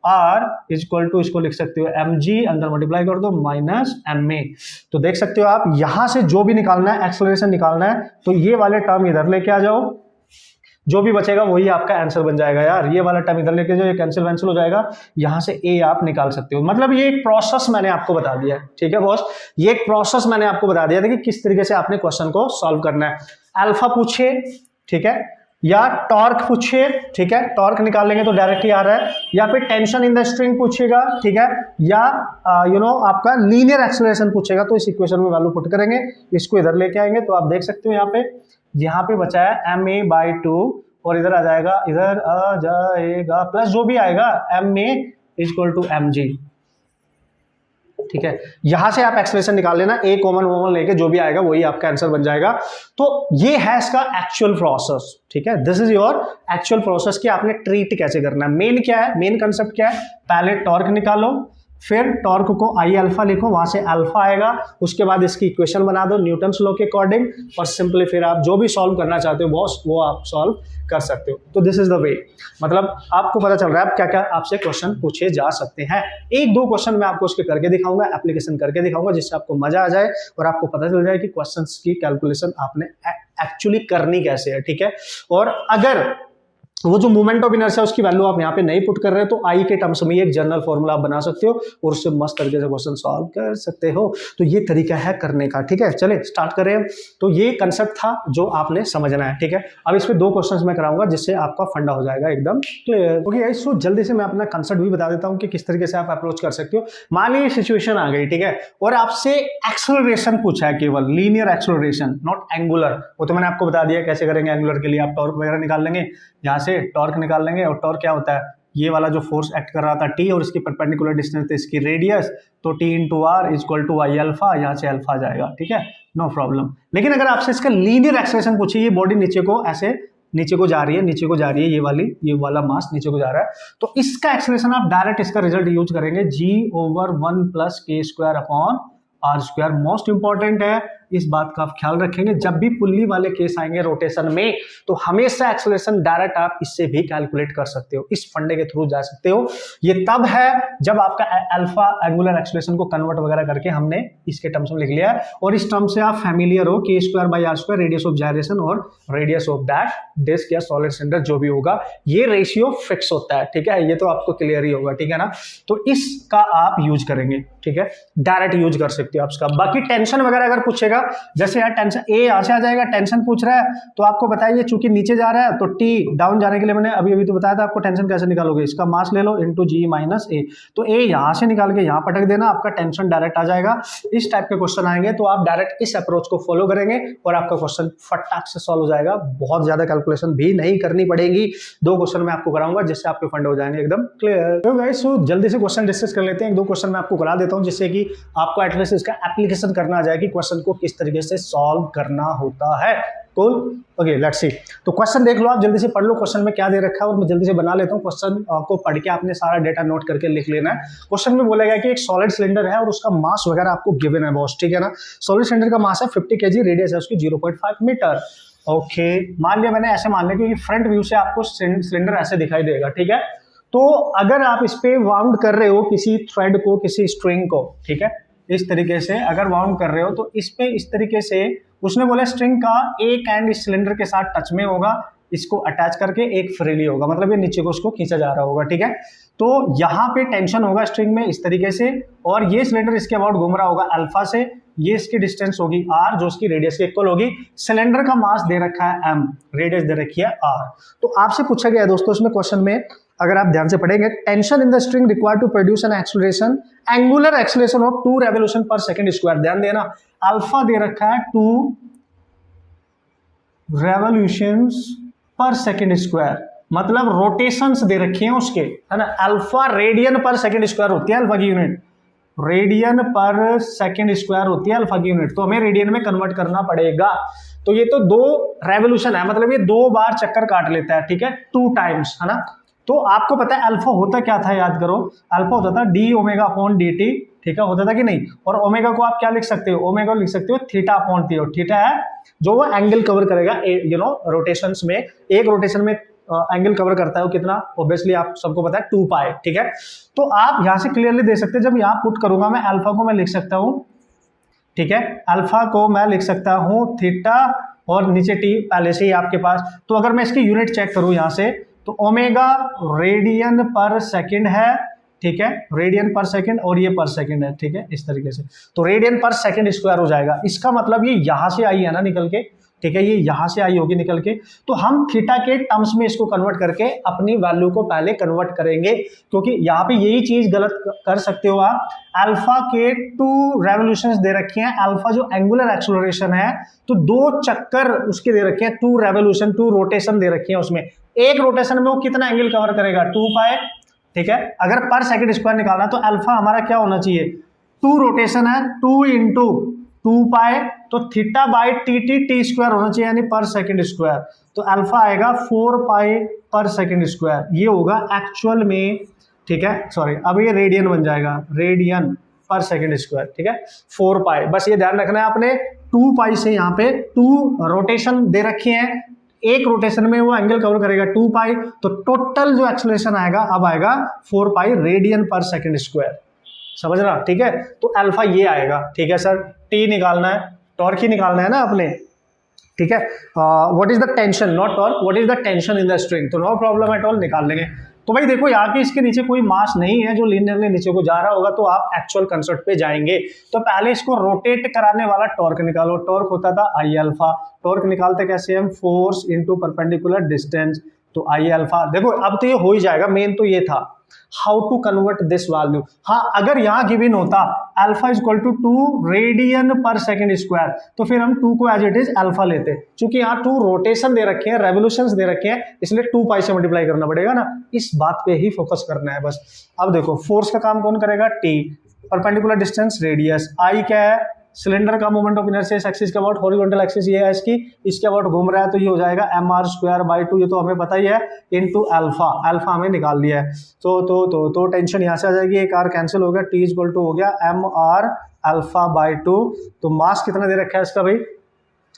r is equal to, इसको लिख सकते हो एम जी, अंदर मल्टीप्लाई कर दो माइनस एम ए। तो देख सकते हो आप यहां से जो भी निकालना है, एक्सेलरेशन निकालना है, तो ये वाले टर्म इधर लेके आ जाओ, जो भी बचेगा वही आपका आंसर बन जाएगा यार। ये वाला टर्म इधर लेके जाओ, ये कैंसिल वैंसिल हो जाएगा, यहां से ए आप निकाल सकते हो। मतलब ये एक प्रोसेस मैंने आपको बता दिया है, ठीक है बॉस, ये एक प्रोसेस मैंने आपको बता दिया था कि किस तरीके से आपने क्वेश्चन को सॉल्व करना है। अल्फा पूछे, ठीक है, या टॉर्क पूछिए, ठीक है, टॉर्क निकाल लेंगे तो डायरेक्ट ही आ रहा है, या फिर टेंशन इन द स्ट्रिंग पूछेगा, ठीक है, या आपका लीनियर एक्सेलरेशन पूछेगा, तो इस इक्वेशन में वैल्यू पुट करेंगे, इसको इधर लेके आएंगे। तो आप देख सकते हो यहाँ पे बचा है एम ए बाई 2, और इधर आ जाएगा, इधर आ जाएगा प्लस जो भी आएगा m a equal to m g, ठीक है। यहां से आप एक्सप्रेशन निकाल लेना, ए कॉमन लेके जो भी आएगा वही आपका आंसर बन जाएगा। तो ये है इसका एक्चुअल प्रोसेस, ठीक है, this is your actual process कि आपने ट्रीट कैसे करना है। मेन क्या है, मेन कंसेप्ट क्या है, पहले टॉर्क निकालो, फिर टॉर्क को आई अल्फा लिखो, वहां से अल्फा आएगा, उसके बाद इसकी इक्वेशन बना दो न्यूटन्स लॉ के अकॉर्डिंग, और सिंपली फिर आप जो भी सॉल्व करना चाहते हो बॉस वो आप सॉल्व कर सकते हो। तो दिस इज द वे, मतलब आपको पता चल रहा है आप क्या क्या आपसे क्वेश्चन पूछे जा सकते हैं। एक दो क्वेश्चन मैं आपको उसके करके दिखाऊंगा, एप्लीकेशन करके दिखाऊंगा, जिससे आपको मजा आ जाए और आपको पता चल जाए कि क्वेश्चंस की कैलकुलेशन आपने एक्चुअली करनी कैसे है, ठीक है। और अगर वो जो मोमेंट ऑफ इनर्शिया उसकी वैल्यू आप यहाँ पे नहीं पुट कर रहे तो आई के टर्म्स में एक जनरल फॉर्मूला आप बना सकते हो और उससे मस्त तरीके से क्वेश्चन सॉल्व कर सकते हो। तो ये तरीका है करने का, ठीक है। चले स्टार्ट करें। तो ये कंसेप्ट था जो आपने समझना है, ठीक है। अब इस पे दो क्वेश्चंस मैं कराऊंगा जिससे आपका फंडा हो जाएगा एकदम क्लियर। ओके गाइस, सो जल्दी से मैं अपना कंसेप्ट भी बता देता हूँ कि किस तरीके से आप अप्रोच कर सकते हो। मान लीजिए सिचुएशन आ गई, ठीक है, और आपसे एक्सेलरेशन पूछा है, केवल लीनियर एक्सेलरेशन, नॉट एंगुलर। वो तो मैंने आपको बता दिया कैसे करेंगे। एंगुलर के लिए आप टॉर्क वगैरह निकाल लेंगे, यहाँ से टॉर्क निकाल लेंगे, और टॉर्क क्या होता है, ये वाला जो फोर्स एक्ट कर रहा था टी और इसकी परपेंडिकुलर डिस्टेंस थी इसकी रेडियस, तो t into r equal to i alpha, यहाँ से अल्फा जाएगा, ठीक है, नो प्रॉब्लम। लेकिन अगर आपसे इसका लीनियर एक्सेलरेशन पूछे, ये बॉडी नीचे को ऐसे नीचे को जा रही है, नीचे को जा रही है, ये वाला मास नीचे को जा रहा है, तो इसका एक्सेलरेशन आप डायरेक्ट इसका रिजल्ट यूज करेंगे g/1 + k² r²। Most important है, इस बात का आप ख्याल रखेंगे जब भी पुल्ली वाले केस आएंगे रोटेशन में, तो हमेशा एक्सेलरेशन डायरेक्ट आप इससे भी कैलकुलेट कर सकते हो, इस फंडे के थ्रू जा सकते हो। ये तब है जब आपका अल्फा एंगुलर एक्सेलरेशन को कन्वर्ट वगैरह करके हमने इसके टर्म्स में लिख लिया है, और इस टर्म से आप फैमिलियर हो, k²/r², रेडियस ऑफ जायरेशन और रेडियस ऑफ दैट डिस्क या सॉलिड सिलेंडर जो भी होगा, ये रेशियो फिक्स होता है, ठीक है। ये तो आपको क्लियर ही होगा, ठीक है ना। तो इसका आप यूज करेंगे, ठीक है, डायरेक्ट यूज कर सकते हो आप इसका। बाकी टेंशन वगैरह अगर पूछेगा जाएगा। जैसे यार टेंशन ए यहाँ से आ जाएगा, टेंशन पूछ रहा है तो आपको बताइए चूंकि नीचे जा रहा है तो टी डाउन जाने के लिए मैंने अभी अभी तो बताया था आपको टेंशन कैसे निकालोगे, इसका मास ले लो इनटू जी माइनस ए, तो ए यहाँ से निकाल के यहाँ पटक देना, आपका टेंशन डायरेक्ट आ जाएगा। इस टाइप के क्वेश्चन आएंगे तो आप डायरेक्ट इस अप्रोच को फॉलो करेंगे और आपका क्वेश्चन फटाक से सॉल्व हो जाएगा, बहुत ज्यादा कैलकुलेशन भी नहीं करनी पड़ेगी। 2 क्वेश्चन मैं आपको कराऊंगा जिससे आपके फंड हो जाएंगे एकदम क्लियर। तो गाइस सो जल्दी से क्वेश्चन डिस्कस कर लेते हैं, 1-2 क्वेश्चन मैं आपको करा देता हूं जिससे कि आपको एटलीस्ट इसका एप्लीकेशन करना आ जाए कि क्वेश्चन को किस तरीके से सॉल्व करना होता है। Cool, okay let's see. तो क्वेश्चन देख लो, आप जल्दी से पढ़ लो क्वेश्चन में क्या दे रखा है और मैं जल्दी से बना लेता हूँ। क्वेश्चन को पढ़ के आपने सारा डेटा नोट करके लिख लेना है। क्वेश्चन में बोला गया कि एक सॉलिड सिलेंडर है और उसका मास वगैरह आपको गिवन है बॉस, ठीक है ना। सॉलिड सिलेंडर का मास है 50 kg, रेडियस है उसकी 0.5 मीटर। ओके मान लिया मैंने, ऐसे मान लिया क्योंकि फ्रंट व्यू से आपको सिलेंडर ऐसे दिखाई देगा, ठीक है। तो अगर आप इस पे वाउंड कर रहे हो किसी थ्रेड को, किसी स्ट्रिंग को, ठीक है, इस तरीके से अगर वाउंड कर रहे हो तो इस पे इस तरीके से उसने बोला स्ट्रिंग का एक एंड इस सिलेंडर के साथ टच में होगा, इसको अटैच करके एक फ्रीली होगा, मतलब ये नीचे को उसको खींचा जा रहा होगा, ठीक है। तो यहाँ पे टेंशन होगा स्ट्रिंग में इस तरीके से और ये सिलेंडर इसके अबाउट घूम रहा होगा अल्फा से, ये इसकी डिस्टेंस होगी r जो इसकी रेडियस के इक्वल होगी। सिलेंडर का मास दे रखा है m, रेडियस दे रखी है r। तो आपसे पूछा गया है दोस्तों इसमें क्वेश्चन में, अगर आप ध्यान से पढ़ेंगे, tension in the string required to produce an acceleration, angular acceleration of 2 revolution per second square. ध्यान देना, अल्फा दे रखा है 2 रेवोल्यूशंस पर सेकंड स्क्वायर, मतलब रोटेशंस दे रखी हैं उसके, है ना। Alpha radian per second square होती है अल्फा की unit, radian per second square होती है अल्फा की यूनिट, तो हमें रेडियन में कन्वर्ट करना पड़ेगा। तो ये तो 2 रेवोल्यूशन है, मतलब ये 2 बार चक्कर काट लेता है, ठीक है, 2 टाइम्स, है ना। तो आपको पता है अल्फा होता क्या था, याद करो, अल्फा होता था D omega upon D T, ठीक है, होता था कि नहीं। और ओमेगा को आप क्या लिख सकते हो, ओमेगा लिख सकते हो थीटा अपॉन टी, थीटा है जो वो एंगल कवर करेगा, यू नो रोटेशंस में, एक रोटेशन में एंगल कवर करता है वो कितना, ऑब्वियसली आप सबको पता है 2 पाई, ठीक है। तो आप यहां से क्लियरली दे सकते हैं, जब यहां पुट करूंगा मैं अल्फा को मैं लिख सकता हूं, ठीक है, अल्फा को मैं लिख सकता हूं थीटा और नीचे टी पहले से ही आपके पास। तो अगर मैं इसकी यूनिट चेक करूं यहां से तो ओमेगा रेडियन पर सेकंड है, ठीक है, रेडियन पर सेकंड और ये पर सेकंड है, ठीक है, इस तरीके से। तो रेडियन पर सेकंड स्क्वायर हो जाएगा, इसका मतलब ये यहां से आई है ना निकल के, ठीक है, ये यहां से आई होगी निकल के। तो हम थीटा के टर्म्स में इसको कन्वर्ट करके अपनी वैल्यू को पहले कन्वर्ट करेंगे, क्योंकि यहाँ पे यही चीज गलत कर सकते हो आप। अल्फा के 2 रेवोल्यूशंस दे रखे हैं, अल्फा जो एंगुलर एक्सेलरेशन है, तो 2 चक्कर उसके दे रखे हैं, 2 रेवोल्यूशन 2 रोटेशन दे रखे हैं उसमें। एक रोटेशन में वो कितना एंगल कवर करेगा, 2 पाई, ठीक है। अगर पर सेकंड स्क्वायर निकालना तो अल्फा हमारा क्या होना चाहिए, 2 रोटेशन है, 2 इंटू 2 पाई, तो theta by T T T square होना चाहिए, यानी पर सेकंड स्क्वायर। तो अल्फा आएगा 4 पाई पर सेकंड स्क्वायर, ये होगा एक्चुअल में, ठीक है, सॉरी अब ये रेडियन बन जाएगा, रेडियन पर सेकंड स्क्वायर, ठीक है, 4 पाई। बस ये ध्यान रखना है आपने, 2 पाई से यहाँ पे 2 रोटेशन दे रखे हैं, एक रोटेशन में वो एंगल कवर करेगा 2 पाई, तो टोटल जो एक्सेलरेशन आएगा अब आएगा 4 pi radian per second square, समझ रहा, ठीक है। तो अल्फा ये आएगा, ठीक है सर, टी निकालना है, टॉर्क ही निकालना है ना आपने, ठीक है। What is the tension, not torque, what is the tension in the string, तो नो प्रॉब्लम एट ऑल, निकाल लेंगे। तो भाई देखो यहाँ के इसके नीचे कोई मास नहीं है जो लीनियरली नीचे को जा रहा होगा, तो आप एक्चुअल कंसेप्ट पे जाएंगे। तो पहले इसको रोटेट कराने वाला टॉर्क निकालो, टॉर्क होता था आई अल्फा, टॉर्क निकालते कैसे हम, फोर्स इनटू परपेंडिकुलर डिस्टेंस, तो आई अल्फा। देखो अब तो ये हो ही जाएगा, मेन तो ये था how to convert this value. हाँ अगर यहाँ गिवन होता alpha is equal to 2 radian per second square, तो फिर हम 2 को एज इट इज अल्फा लेते, क्योंकि यहाँ 2 रोटेशन दे रखे हैं, रेवोल्यूशंस दे रखे हैं, इसलिए 2 पाई से मल्टीप्लाई करना पड़ेगा ना, इस बात पे ही फोकस करना है बस। अब देखो फोर्स का काम कौन करेगा, टी, परपेंडिकुलर डिस्टेंस रेडियस, आई क्या है, सिलेंडर का मोमेंट ऑफ इनर्शिया इस एक्सिस के अबाउट, हॉरिजॉन्टल एक्सिस ये है इसकी, इसके अबाउट घूम रहा है, तो ये हो जाएगा mr स्क्वायर बाई 2, ये तो हमें पता ही है, इनटू अल्फा, अल्फा हमें निकाल लिया है। तो टेंशन यहाँ से आ जाएगी, एक r कैंसिल हो गया, t इक्वल टू हो गया mr अल्फा बाई 2। तो मास कितना दे रखा है इसका भाई,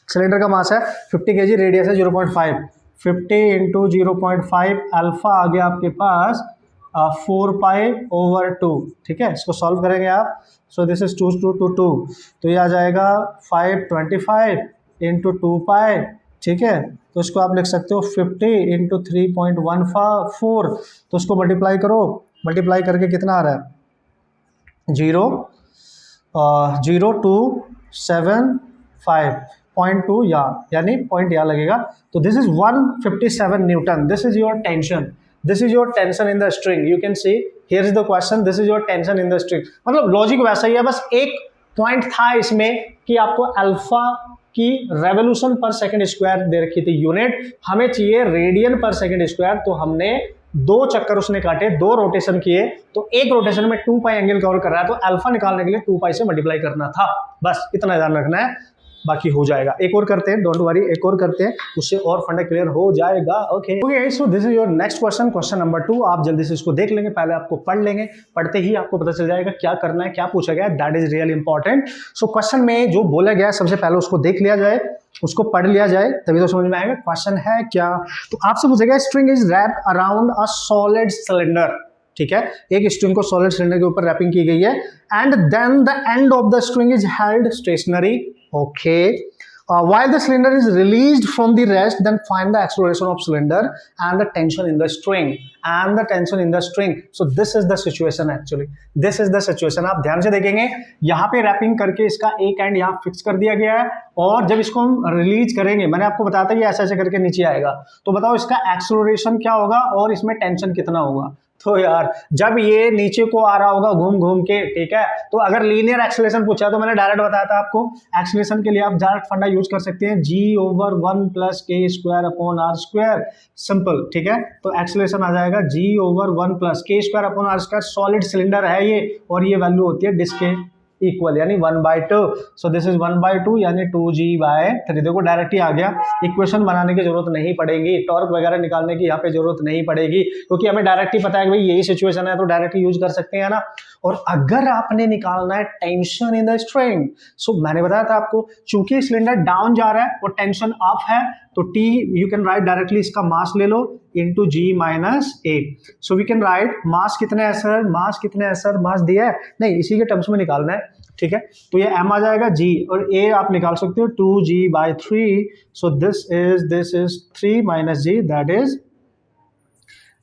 सिलेंडर का मास है 50 kg, रेडियस है 0.5, 50 इंटू 0.5, अल्फा आ गया आपके पास 4 पाई ओवर 2, ठीक है। इसको सॉल्व करेंगे आप, सो दिस इज 2 2 2 2, तो ये आ जाएगा 525 इंटू 2 पाई, ठीक है। तो इसको आप लिख सकते हो 50 इंटू 3.14, तो उसको मल्टीप्लाई करो, मल्टीप्लाई करके कितना आ रहा है 0 2 7 0.2 यानी पॉइंट यहाँ लगेगा। तो this is 157 Newton, this is your tension, this is your tension in the string. You can see here is the question, this is your tension in the string. मतलब लॉजिक वैसा ही है, बस एक पॉइंट था इसमें कि आपको अल्फा की रेवोल्यूशन पर सेकंड स्क्वायर दे रखी थी यूनिट, हमें चाहिए रेडियन पर सेकंड स्क्वायर। तो हमने 2 चक्कर उसने काटे, 2 रोटेशन किए, तो एक रोटेशन में 2 पाई एंगल कवर कर रहा है, तो अल्फा निकालने के लिए 2 पाई से मल्टीप्लाई करना था, बस इतना ध्यान रखना है, बाकी हो जाएगा। एक और करते हैं, डोंट वरी, एक और करते हैं, उससे और फंडा क्लियर हो जाएगा। Okay so this is your next question, question number 2। आप जल्दी से इसको देख लेंगे, पहले आपको पढ़ लेंगे, पढ़ते ही आपको पता चल जाएगा क्या करना है, क्या पूछा गया है, that is really important. So question में जो बोला गया है सबसे पहले उसको देख लिया जाए, उसको पढ़ लिया जाए, तभी तो समझ में आएगा क्वेश्चन है क्या। तो आपसे पूछेगा string is wrapped around a solid cylinder, ठीक है, एक स्ट्रिंग को सॉलिड सिलेंडर के ऊपर रैपिंग की गई है, and then the end of the string is held stationary. Okay, while the cylinder is released from the rest, then find the acceleration of cylinder and the tension in the string, and the tension in the string. So this is the situation actually, this is the situation। आप ध्यान से देखेंगे, यहाँ पे रैपिंग करके इसका एक एंड यहाँ फिक्स कर दिया गया है, और जब इसको हम रिलीज करेंगे, मैंने आपको बताया था ये ऐसे ऐसे करके नीचे आएगा, तो बताओ इसका एक्सेलरेशन क्या होगा और इसमें टेंशन कितना होगा। तो यार जब ये नीचे को आ रहा होगा घूम घूम के, ठीक है, तो अगर लीनियर एक्सेलरेशन पूछा तो मैंने डायरेक्ट बताया था आपको, एक्सेलरेशन के लिए आप डायरेक्ट फंडा यूज कर सकते हैं, g/1 + k² r², सिंपल, ठीक है। तो एक्सेलरेशन आ जाएगा g/1 + k² r², solid cylinder है ये, और ये वैल्यू होती है डिस्क के इक्वल, यानी 1/2। सो दिस इज 1/2 यानी 2g/3। देखो डायरेक्ट ही आ गया, इक्वेशन बनाने की जरूरत नहीं पड़ेगी, टॉर्क वगैरह निकालने की यहाँ पे जरूरत नहीं पड़ेगी, क्योंकि हमें डायरेक्ट ही पता है कि भाई यही सिचुएशन है, तो डायरेक्ट यूज कर सकते हैं ना। और अगर आपने निकालना है टेंशन इन द स्ट्रिंग, सो मैंने बताया था आपको, चूंकि सिलेंडर डाउन जा रहा है और टेंशन अप है, तो T you can write directly, इसका मास ले लो into G-A। So we can write mass कितने है सर, मास कितने है सर, मास दिया है नहीं, इसी के टर्म्स में निकालना है, ठीक है। तो ये m आ जाएगा g, और a आप निकाल सकते हो 2g/3। So this is 3 - g, that is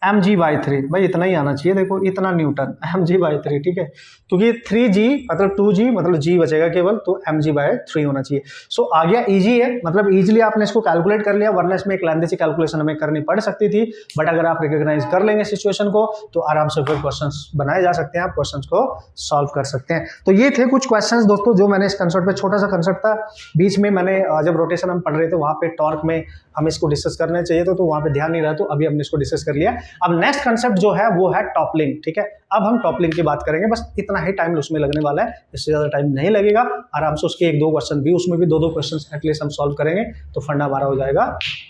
mg/3। भाई इतना ही आना चाहिए, देखो इतना न्यूटन, mg/3, ठीक है, क्योंकि 3g मतलब 2g मतलब g बचेगा केवल, तो mg/3 होना चाहिए। सो आ गया, इजी है, मतलब इजीली आपने इसको कैलकुलेट कर लिया, वरना इसमें एक लेंथी सी कैलकुलेशन हमें करनी पड़ सकती थी, बट अगर आप रिकॉग्नाइज कर लेंगे सिचुएशन को, तो आराम से फिर क्वेश्चंस बनाए जा सकते हैं, आप क्वेश्चंस को सॉल्व कर सकते हैं। तो ये थे कुछ क्वेश्चंस दोस्तों, जो मैंने इस कंसेप्ट पे, छोटा सा कंसेप्ट था, बीच में मैंने जब रोटेशन हम पढ़ रहे थे वहां पे टॉर्क में हम इसको डिस्कस करने चाहिए तो वहां पे ध्यान नहीं रहा, तो अभी हमने इसको डिस्कस कर लिया। अब नेक्स्ट कंसेप्ट जो है वो है टॉपलिंग, ठीक है। अब हम टॉपलिंग की बात करेंगे, बस इतना ही टाइम उसमें लगने वाला है, इससे ज्यादा टाइम नहीं लगेगा, आराम से उसके 1-2 क्वेश्चन भी, उसमें भी 2-2 क्वेश्चन एटलीस्ट हम सॉल्व करेंगे, तो फंडा हमारा हो जाएगा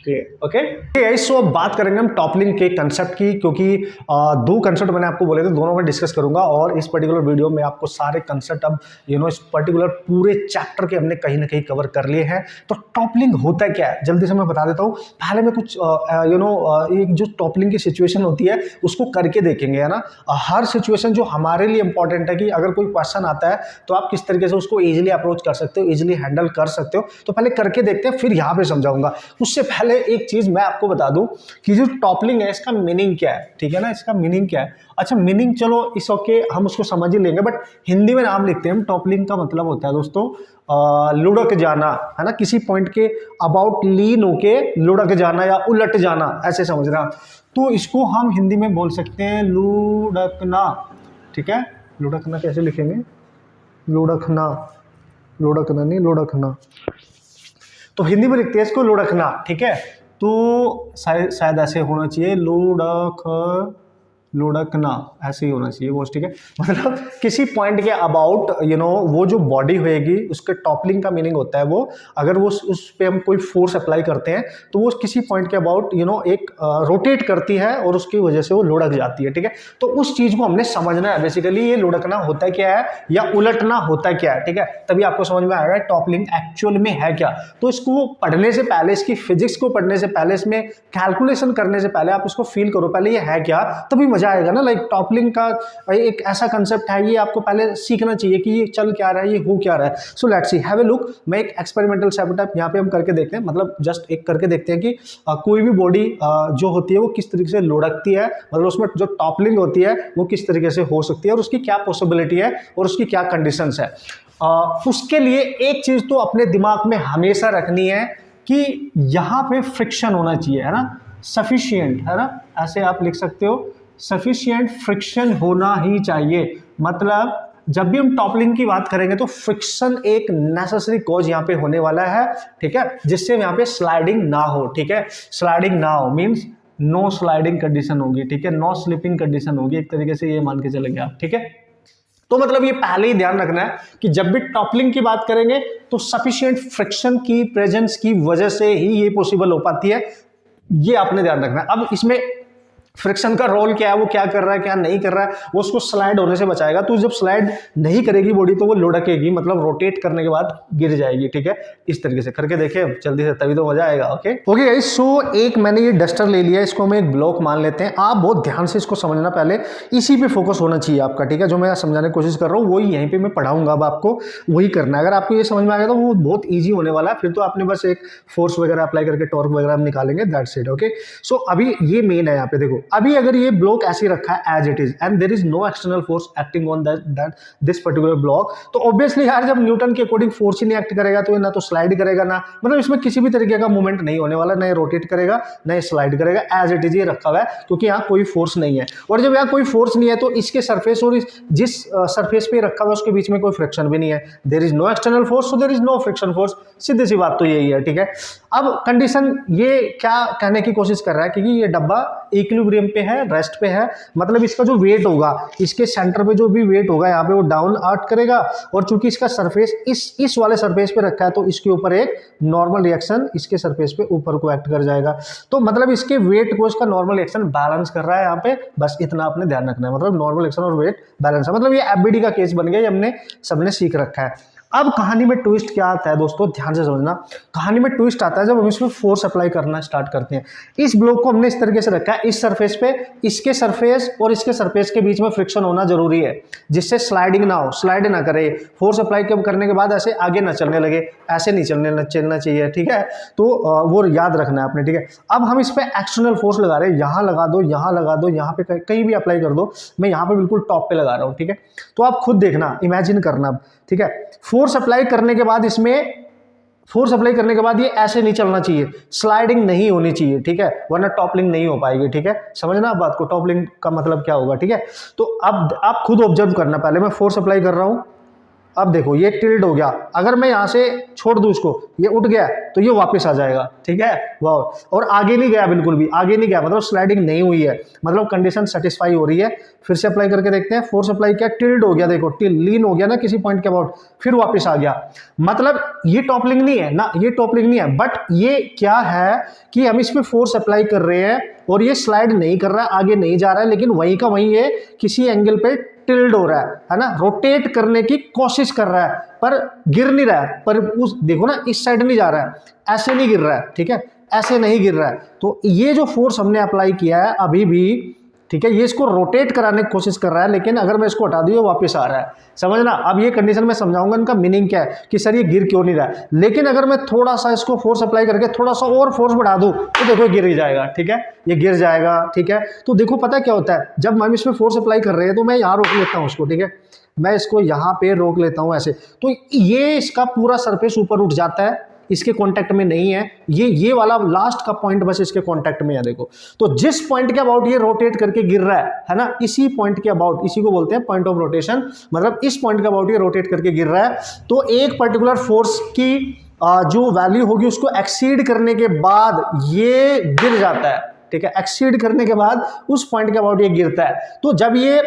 क्लियर। ओके, सो बात करेंगे हम टॉपलिंग के कंसेप्ट की, क्योंकि 2 कंसेप्ट मैंने आपको बोले थे, दोनों में डिस्कस करूंगा, और इस पर्टिकुलर वीडियो में आपको सारे कंसेप्ट अब इस पर्टिकुलर पूरे चैप्टर के हमने कहीं ना कहीं कवर कर लिए हैं। तो टॉपलिंग होता क्या है जल्दी से मैं बता देता हूँ, पहले में कुछ एक जो टॉपलिंग की सिचुएशन होती है उसको करके देखेंगे, है ना। हर सिचुएशन जो हमारे लिए इंपॉर्टेंट है, कि अगर कोई क्वेश्चन आता है तो आप किस तरीके से उसको इजीली अप्रोच कर सकते हो, इजीली हैंडल कर सकते हो, तो पहले करके देखते हैं, फिर यहाँ पे समझाऊंगा। उससे पहले एक चीज मैं आपको बता दूं कि जो टॉपलिंग है इसका मीनिंग क्या है, ठीक है ना, इसका मीनिंग क्या है। अच्छा मीनिंग चलो इस ओके हम उसको समझ ही लेंगे, बट हिंदी में नाम लिखते हैं हम। टॉपलिंग का मतलब होता है दोस्तों लुढ़क जाना, है ना, किसी पॉइंट के अबाउट लीन होके लुढ़क जाना या उलट जाना, ऐसे समझना। तो इसको हम हिंदी में बोल सकते हैं लुढ़कना, ठीक है। लुढ़कना कैसे लिखेंगे, लुढ़कना, लुढ़कना नहीं लुढ़कना, तो हिंदी में लिखते हैं इसको लुढ़कना, ठीक है। तो शायद ऐसे होना चाहिए, लुढ़कना, ऐसे ही होना चाहिए वो, ठीक है। मतलब किसी पॉइंट के अबाउट वो जो बॉडी होएगी उसके टॉपलिंग का मीनिंग होता है वो, अगर वो उस पे हम कोई फोर्स अप्लाई करते हैं तो वो किसी पॉइंट के अबाउट एक रोटेट करती है और उसकी वजह से वो लुढ़क जाती है, ठीक है। तो उस चीज को हमने समझना है बेसिकली, ये लुढ़कना होता क्या है या उलटना होता क्या है, ठीक है। तभी आपको समझ में आएगा टॉपलिंग एक्चुअल में है क्या। तो इसको पढ़ने से पहले, इसकी फिजिक्स को पढ़ने से पहले, इसमें कैलकुलेशन करने से पहले आप इसको फील करो पहले ये है क्या, तभी मजा आएगा ना। लाइक टॉपलिंग का एक ऐसा कंसेप्ट है, ये आपको पहले सीखना चाहिए कि ये चल क्या रहा है, ये हो क्या रहा है। So let's see, have a look. मैं एक एक्सपेरिमेंटल सेटअप यहाँ पे हम करके देखते हैं, मतलब जस्ट एक करके देखते हैं कि कोई भी बॉडी जो होती है वो किस तरीके से लुढ़कती है, मतलब उसमें जो टॉपलिंग होती है वो किस तरीके से हो सकती है और उसकी क्या पॉसिबिलिटी है और उसकी क्या कंडीशंस है। उसके लिए एक चीज तो अपने दिमाग में हमेशा रखनी है कि यहाँ पे फ्रिक्शन होना चाहिए, है ना, सफिशिएंट, है ना, ऐसे आप लिख सकते हो, सफिशिएंट फ्रिक्शन होना ही चाहिए। मतलब जब भी हम टॉपलिंग की बात करेंगे तो फ्रिक्शन एक नेसेसरी कॉज यहाँ पे होने वाला है, ठीक है, जिससे यहाँ पे स्लाइडिंग ना हो, ठीक है। स्लाइडिंग ना हो मीन्स नो स्लाइडिंग कंडीशन होगी, ठीक है, नो स्लिपिंग कंडीशन होगी, एक तरीके से ये मान के चलेंगे आप, ठीक है। तो मतलब ये पहले ही ध्यान रखना है कि जब भी टॉपलिंग की बात करेंगे तो सफिशिएंट फ्रिक्शन की प्रेजेंस की वजह से ही ये पॉसिबल हो पाती है, ये आपने ध्यान रखना है। अब इसमें फ्रिक्शन का रोल क्या है, वो क्या कर रहा है क्या नहीं कर रहा है, वो उसको स्लाइड होने से बचाएगा। तो जब स्लाइड नहीं करेगी बॉडी तो वो लुढ़केगी, मतलब रोटेट करने के बाद गिर जाएगी, ठीक है। इस तरीके से करके देखें जल्दी से, तभी तो मजा आएगा। ओके ओके गाइस, सो एक मैंने ये डस्टर ले लिया, इसको हम एक ब्लॉक मान लेते हैं। आप बहुत ध्यान से इसको समझना, पहले इसी पे फोकस होना चाहिए आपका, ठीक है। जो मैं समझाने की कोशिश कर रहा हूँ वही यहीं पे मैं पढ़ाऊंगा, अब आपको वही करना है। अगर आपको ये समझ में आ गया तो वो बहुत ईजी होने वाला है, फिर तो आपने बस एक फोर्स वगैरह अप्लाई करके टॉर्क वगैरह हम निकालेंगे, दैट्स इट। ओके सो अभी ये मेन है यहाँ पे, देखो अभी अगर ये ब्लॉक ऐसे रखा है as it is and there is no external force acting on that this particular block, तो ऑब्वियसली यार जब न्यूटन के अकॉर्डिंग फोर्स ही नहीं एक्ट करेगा तो ये ना तो स्लाइड करेगा, ना मतलब इसमें किसी भी तरीके का मूवमेंट नहीं होने वाला, ना ये रोटेट करेगा ना ये स्लाइड करेगा, एज इट इज ये रखा हुआ है, क्योंकि यहाँ कोई फोर्स नहीं है। और जब यहाँ कोई फोर्स नहीं है तो इसके सरफेस और जिस सरफेस पे रखा हुआ है उसके बीच में कोई फ्रिक्शन भी नहीं है, there is no external force, so there is no friction force. सीधी सी बात तो यही है, ठीक है। अब कंडीशन ये क्या कहने की कोशिश कर रहा है, क्योंकि ये डब्बा इक्विलिब्रियम पे है, रेस्ट पे है, मतलब इसका जो वेट होगा, इसके सेंटर पे जो भी वेट होगा यहाँ पे वो डाउन आर्ट करेगा, और चूंकि इसका सरफेस इस वाले सरफेस पे रखा है तो इसके ऊपर एक नॉर्मल रिएक्शन इसके सरफेस पे ऊपर को एक्ट कर जाएगा। तो मतलब इसके वेट को इसका नॉर्मल रिएक्शन बैलेंस कर रहा है यहाँ पे, बस इतना आपने ध्यान रखना है। मतलब नॉर्मल रिएक्शन और वेट बैलेंस है, मतलब ये एफबीडी का केस बन गया, ये हमने सबने सीख रखा है। अब कहानी में ट्विस्ट क्या आता है दोस्तों, ध्यान से समझना। कहानी में ट्विस्ट आता है जब हम इसमें फोर्स अप्लाई करना स्टार्ट करते हैं। इस ब्लॉक को हमने इस तरीके से रखा है, इस सरफेस पे इसके सरफेस और इसके सरफेस के बीच में फ्रिक्शन होना जरूरी है, जिससे स्लाइडिंग ना हो, स्लाइड ना करे। फोर्स अप्लाई करने के बाद ऐसे आगे ना चलने लगे, ऐसे नहीं चलना चाहिए, ठीक है। तो वो याद रखना है आपने, ठीक है। अब हम इस पे एक्सटर्नल फोर्स लगा रहे हैं, यहाँ लगा दो, यहाँ लगा दो, यहाँ पे कहीं भी अप्लाई कर दो। मैं यहाँ पे बिल्कुल टॉप पे लगा रहा हूँ, ठीक है। तो आप खुद देखना, इमेजिन करना, ठीक है। फोर्स अप्लाई करने के बाद ये ऐसे नहीं चलना चाहिए, स्लाइडिंग नहीं होनी चाहिए, ठीक है, वरना टॉपलिंग नहीं हो पाएगी, ठीक है। समझना आप बात को, टॉपलिंग का मतलब क्या होगा, ठीक है। तो अब आप खुद ऑब्जर्व करना, पहले मैं फोर्स अप्लाई कर रहा हूं, अब देखो ये टिल्ड हो गया, अगर मैं यहां से छोड़ दूं इसको, ये उठ गया तो ये वापस आ जाएगा, ठीक है, वाह। और आगे नहीं गया, बिल्कुल भी आगे नहीं गया, मतलब स्लाइडिंग नहीं हुई है, मतलब कंडीशन सेटिस्फाई हो रही है। फिर से अप्लाई करके देखते हैं, फोर्स अप्लाई किया, टिल्ड हो गया, देखो लीन हो गया ना किसी पॉइंट के अबाउट, फिर वापस आ गया, मतलब ये टॉपलिंग नहीं है ना, ये टॉपलिंग नहीं है, बट ये क्या है कि हम इस पे फोर्स अप्लाई कर रहे हैं और ये स्लाइड नहीं कर रहा है, आगे नहीं जा रहा है, लेकिन वहीं का वहीं ये किसी एंगल पे टिल्ड हो रहा है ना, रोटेट करने की कोशिश कर रहा है, पर गिर नहीं रहा है। पर उस देखो ना, इस साइड नहीं जा रहा है, ऐसे नहीं गिर रहा है, ठीक है, ऐसे नहीं गिर रहा है। तो ये जो फोर्स हमने अप्लाई किया है अभी भी, ठीक है, ये इसको रोटेट कराने की कोशिश कर रहा है, लेकिन अगर मैं इसको हटा दूं ये वापस आ रहा है, समझना। अब ये कंडीशन में समझाऊंगा इनका मीनिंग क्या है कि सर ये गिर क्यों नहीं रहा है। लेकिन अगर मैं थोड़ा सा इसको फोर्स अप्लाई करके थोड़ा सा और फोर्स बढ़ा दूं तो देखो गिर ही जाएगा, ठीक है, ये गिर जाएगा, ठीक है। तो देखो पता क्या होता है, जब हम इसमें फोर्स अप्लाई कर रहे हैं तो मैं यहाँ रोक लेता हूँ उसको, ठीक है, मैं इसको यहाँ पे रोक लेता हूँ ऐसे, तो ये इसका पूरा सरफेस ऊपर उठ जाता है, इसके कांटेक्ट में नहीं है, ये वाला लास्ट का पॉइंट बस इसके कांटेक्ट में है, देखो। तो जिस पॉइंट के अबाउट ये रोटेट करके गिर रहा है ना, इसी पॉइंट के अबाउट, इसी को बोलते हैं पॉइंट ऑफ रोटेशन, मतलब इस पॉइंट के अबाउट ये रोटेट करके गिर रहा है। तो एक पर्टिकुलर फोर्स की जो वैल्यू होगी उसको एक्सीड करने के बाद ये गिर जाता है, ठीक है, एक्सीड करने के बाद उस पॉइंट के अबाउट ये गिरता है। तो जब ये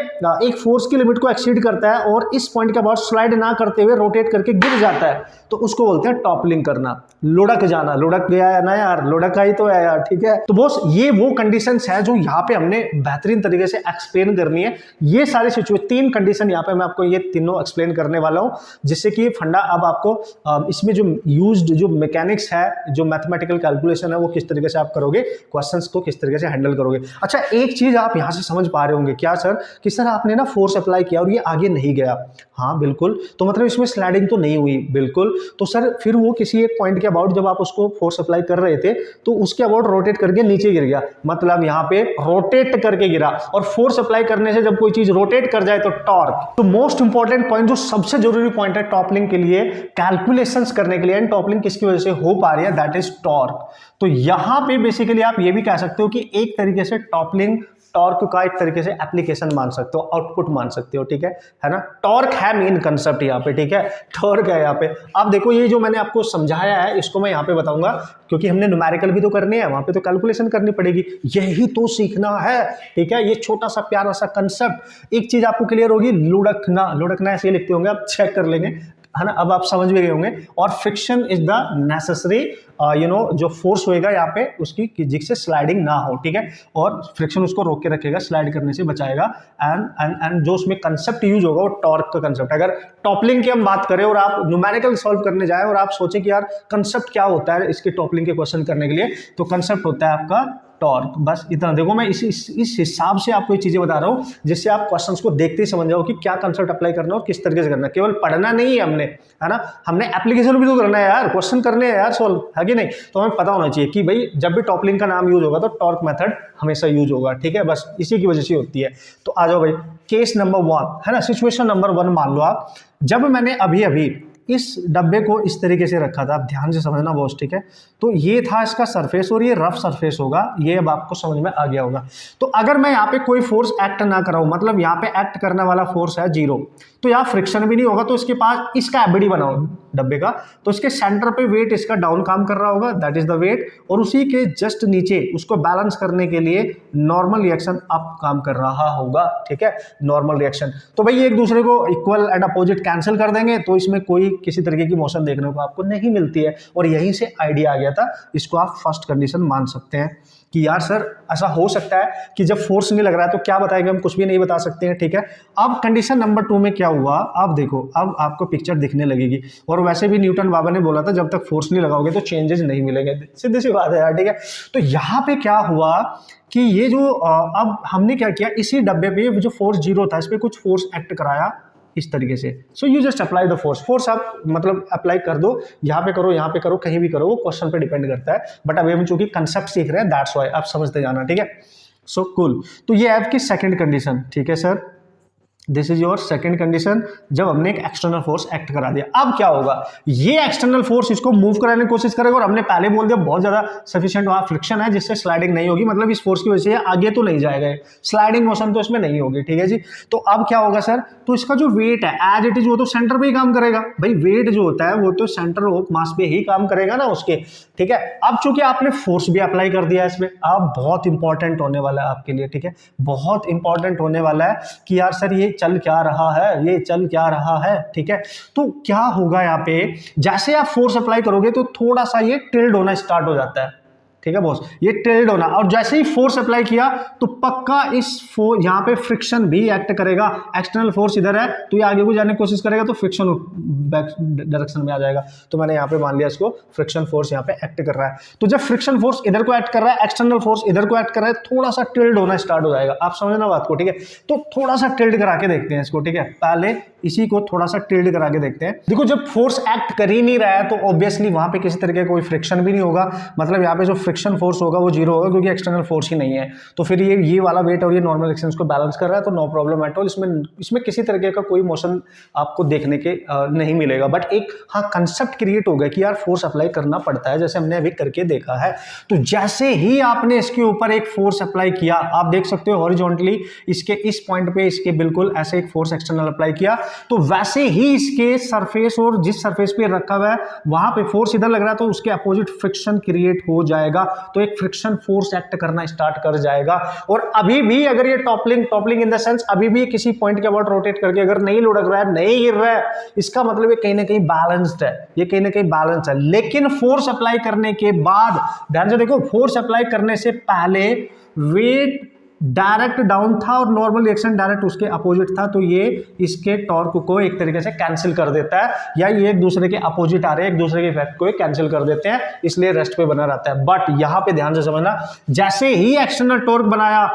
एक फोर्स की लिमिट को एक्सीड करता है और इस पॉइंट के अबाउट स्लाइड ना करते हुए रोटेट करके गिर जाता है, तो उसको बोलते हैं टॉपलिंग करना, लुढ़क जाना। लुढ़क गया है ना यार, लुढ़का ही तो है यार, ठीक है। तो बॉस ये वो कंडीशंस है जो यहाँ पे हमने बेहतरीन तरीके से एक्सप्लेन करनी है। ये सारे सिचुएशन, 3 कंडीशन यहाँ पे मैं आपको ये तीनों एक्सप्लेन करने वाला हूँ, जिससे कि फंडा अब आपको इसमें जो यूज्ड जो मैकेनिक्स है, जो मैथमेटिकल कैलकुलेशन है, वो किस तरीके से आप करोगे, क्वेश्चंस को किस तरीके से हैंडल करोगे। अच्छा, एक चीज आप यहां से समझ पा रहे होंगे, क्या सर, कि सर आपने ना फोर्स अप्लाई किया और ये आगे नहीं गया। हाँ बिल्कुल, तो मतलब इसमें स्लाइडिंग तो नहीं हुई, बिल्कुल। तो सर फिर वो किसी एक पॉइंट के अबाउट जब आप उसको फोर्स अप्लाई कर रहे थे तो उसके अबाउट रोटेट करके नीचे गिर गया, मतलब यहाँ पे रोटेट करके गिरा। और फोर्स अप्लाई करने से जब कोई चीज रोटेट कर जाए तो टॉर्क। तो मोस्ट इंपॉर्टेंट पॉइंट, जो सबसे जरूरी पॉइंट है टॉपलिंग के लिए, कैलकुलेशंस करने के लिए, एंड टॉपलिंग किसकी वजह से हो पा रही है, दैट इज टॉर्क। तो यहां पे बेसिकली आप ये भी कह सकते हो कि एक तरीके से टॉपलिंग टॉर्क का एक तरीके से एप्लीकेशन मान सकते हो, आउटपुट मान सकते हो, ठीक है ना। टॉर्क है मेन कंसेप्ट यहाँ पे, ठीक है, टॉर्क है यहाँ पे। अब देखो ये जो मैंने आपको समझाया है इसको मैं यहाँ पे बताऊंगा, क्योंकि हमने न्यूमेरिकल भी तो करनी है, वहां पे तो कैलकुलेशन करनी पड़ेगी, यही तो सीखना है, ठीक है। ये छोटा सा प्यारा सा कंसेप्ट, एक चीज आपको क्लियर होगी, लुढ़कना, लुढ़कना ऐसे लिखते होंगे आप, चेक कर लेंगे, है ना, अब आप समझ भी गए होंगे। और फ्रिक्शन इज द नेसेसरी जो फोर्स होएगा यहाँ पे उसकी, जिससे स्लाइडिंग ना हो, ठीक है, और फ्रिक्शन उसको रोक के रखेगा, स्लाइड करने से बचाएगा। एंड जो उसमें कंसेप्ट यूज होगा वो टॉर्क का कंसेप्ट। अगर टॉपलिंग की हम बात करें और आप न्यूमेरिकल सॉल्व करने जाए और आप सोचे कि यार कंसेप्ट क्या होता है इसके टॉपलिंग के क्वेश्चन करने के लिए, तो कंसेप्ट होता है आपका टॉर्क, बस इतना। देखो मैं इस हिसाब से आपको ये चीजें बता रहा हूं जिससे आप क्वेश्चंस को देखते ही समझ जाओ कि क्या कंसेप्ट अप्लाई करना है और किस तरीके से करना है। केवल पढ़ना नहीं है हमने, है ना, हमने एप्लीकेशन भी तो करना है यार, क्वेश्चन करने हैं यार सॉल्व, है कि नहीं। तो हमें पता होना चाहिए कि भाई जब भी टॉपलिंग का नाम यूज होगा तो टॉर्क मेथड हमेशा यूज होगा, ठीक है, बस इसी की वजह से होती है। तो आ जाओ भाई, केस नंबर 1, है ना, सिचुएशन नंबर 1 मान लो आप, जब मैंने अभी अभी इस डब्बे को इस तरीके से रखा था, आप ध्यान से समझना बॉस, ठीक है। तो ये था इसका सरफेस और ये रफ सरफेस होगा, ये अब आपको समझ में आ गया होगा। तो अगर मैं यहाँ पे कोई फोर्स एक्ट ना कराऊं, मतलब यहाँ पे एक्ट करने वाला फोर्स है 0, तो यहाँ फ्रिक्शन भी नहीं होगा, तो इसके पास इसका एबडी बनाओ डब्बे का, तो इसके सेंटर पे वेट इसका डाउन काम कर रहा होगा, दैट इज द वेट, और उसी के जस्ट नीचे उसको बैलेंस करने के लिए नॉर्मल रिएक्शन अप काम कर रहा होगा, ठीक है, नॉर्मल रिएक्शन। तो भाई एक दूसरे को इक्वल एंड अपोजिट कैंसिल कर देंगे तो इसमें कोई किसी तरीके की मोशन देखने को आपको नहीं मिलती है, और यहीं से आइडिया आ गया था। इसको आप फर्स्ट कंडीशन मान सकते हैं कि यार सर ऐसा हो सकता है कि जब फोर्स नहीं लग रहा है तो क्या बताएंगे, हम कुछ भी नहीं बता सकते हैं, ठीक है। अब कंडीशन नंबर 2 में क्या हुआ, अब देखो, अब आपको पिक्चर दिखने लगेगी, और वैसे भी न्यूटन बाबा ने बोला था जब तक फोर्स नहीं लगाओगे तो चेंजेस नहीं मिलेंगे, सीधी सी बात है यार, ठीक है। तो यहाँ पे क्या हुआ कि ये जो अब हमने क्या किया, इसी डब्बे पे जो फोर्स 0 था इस पर कुछ फोर्स एक्ट कराया इस तरीके से। So you just apply the force आप मतलब अप्लाई कर दो, यहाँ पे करो, यहाँ पे करो, कहीं भी करो, वो क्वेश्चन पे डिपेंड करता है, बट अभी हम चूंकि कंसेप्ट सीख रहे हैं दैट्स व्हाई आप समझते जाना, ठीक है। So cool. तो ये आपकी सेकंड कंडीशन, ठीक है sir, this is your second condition, जब हमने एक एक्सटर्नल फोर्स एक्ट करा दिया। अब क्या होगा, ये एक्सटर्नल फोर्स इसको मूव कराने की कोशिश करेगा, और हमने पहले बोल दिया बहुत ज्यादा सफिशिएंट वहां फ्रिक्शन है जिससे स्लाइडिंग नहीं होगी, मतलब इस फोर्स की वजह से आगे तो नहीं जाएगा, स्लाइडिंग मोशन तो इसमें नहीं होगी, ठीक है जी। तो अब क्या होगा सर, तो इसका जो वेट है एज इट इज वो तो सेंटर पे ही काम करेगा, भाई वेट जो होता है वो तो सेंटर ऑफ मास पे ही काम करेगा ना उसके, ठीक है। अब चूंकि आपने फोर्स भी अप्लाई कर दिया इसमें, अब बहुत इंपॉर्टेंट होने वाला है आपके लिए, ठीक है, बहुत इंपॉर्टेंट होने वाला है कि यार सर ये चल क्या रहा है, ये चल क्या रहा है, ठीक है। तो क्या होगा यहाँ पे, जैसे आप फोर्स अप्लाई करोगे तो थोड़ा सा ये टिल्ड होना स्टार्ट हो जाता है, ठीक है बॉस, ये टिल्ड होना, और जैसे ही फोर्स अप्लाई किया तो पक्का इस यहाँ पे फ्रिक्शन भी एक्ट करेगा, एक्सटर्नल फोर्स इधर है तो ये आगे को जाने की कोशिश करेगा तो फ्रिक्शन बैक डायरेक्शन में आ जाएगा, तो मैंने यहाँ पे मान लिया इसको फ्रिक्शन फोर्स यहाँ पे एक्ट कर रहा है। तो जब फ्रिक्शन फोर्स इधर को एक्ट कर रहा है, एक्सटर्नल फोर्स इधर को एक्ट कर रहा है, थोड़ा सा टिल्ड होना स्टार्ट हो जाएगा, आप समझना बात को, ठीक है। तो थोड़ा सा टिल्ड करा के देखते हैं इसको, ठीक है, पहले इसी को थोड़ा सा टिल्ड करा के देखते हैं। देखो जब फोर्स एक्ट कर ही नहीं रहा है तो ऑब्वियसली वहां पे किसी तरीके का कोई फ्रिक्शन भी नहीं होगा, मतलब यहाँ पे जो फ्रिक्शन फोर्स होगा वो 0 होगा क्योंकि एक्सटर्नल फोर्स ही नहीं है। तो फिर ये वाला वेट और ये नॉर्मल रिएक्शन को बैलेंस कर रहा है, तो नो प्रॉब्लम एट ऑल, इसमें किसी तरीके का कोई मोशन आपको देखने के नहीं मिलेगा। बट एक हाँ कंसेप्ट क्रिएट हो गया कि यार फोर्स अप्लाई करना पड़ता है, जैसे हमने अभी करके देखा है। तो जैसे ही आपने इसके ऊपर एक फोर्स अप्लाई किया, आप देख सकते हो हॉरिजॉन्टली इसके इस पॉइंट पे इसके बिल्कुल ऐसे एक फोर्स एक्सटर्नल अप्लाई किया, तो वैसे ही इसके सरफेस और जिस सरफेस पे रखा हुआ है वहां पे फोर्स इधर लग रहा है तो उसके अपोजिट फ्रिक्शन क्रिएट हो जाएगा, तो एक फ्रिक्शन फोर्स एक्ट करना स्टार्ट कर जाएगा। और अभी भी अगर ये टॉपलिंग इन द सेंस अभी भी किसी पॉइंट के अबाउट रोटेट करके अगर नहीं लुढ़क रहा है, नहीं गिर रहा है, इसका मतलब ये कहीं ना कहीं बैलेंस्ड है, ये कहीं ना कहीं बैलेंस है। लेकिन फोर्स अप्लाई करने के बाद ध्यान से देखो, फोर्स अप्लाई करने से पहले वेट डायरेक्ट डाउन था और नॉर्मल रिएक्शन डायरेक्ट उसके अपोजिट था, तो ये इसके टॉर्क को एक तरीके से कैंसिल कर देता है, या ये एक दूसरे के अपोजिट आ रहे हैं, एक दूसरे के इफेक्ट को कैंसिल कर देते हैं, इसलिए रेस्ट पे बना रहता है। बट यहां पे ध्यान से समझना, जैसे ही एक्सटर्नल टॉर्क बनाया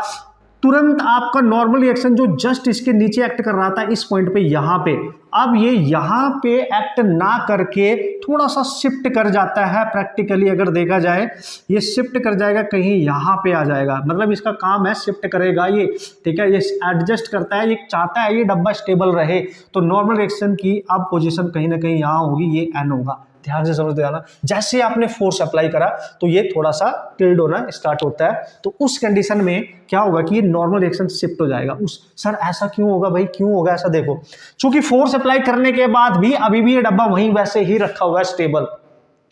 तुरंत आपका नॉर्मल रिएक्शन जो जस्ट इसके नीचे एक्ट कर रहा था इस पॉइंट पे, यहां पे, अब ये यहां पे एक्ट ना करके थोड़ा सा शिफ्ट कर जाता है। प्रैक्टिकली अगर देखा जाए ये शिफ्ट कर जाएगा, कहीं यहां पे आ जाएगा, मतलब इसका काम है शिफ्ट करेगा ये, ठीक है, ये एडजस्ट करता है, ये चाहता है ये डब्बा स्टेबल रहे, तो नॉर्मल रिएक्शन की अब पोजीशन कहीं ना कहीं यहां होगी, ये एन होगा। ध्यान से समझते जाना, जैसे आपने फोर्स अप्लाई करा तो ये थोड़ा सा टिल्ड होना स्टार्ट होता है, तो उस कंडीशन में क्या होगा कि ये नॉर्मल रिएक्शन शिफ्ट हो जाएगा। उस सर ऐसा क्यों होगा भाई, क्यों होगा ऐसा? देखो, चूंकि फोर्स अप्लाई करने के बाद भी अभी भी ये डब्बा वहीं वैसे ही रखा हुआ है स्टेबल,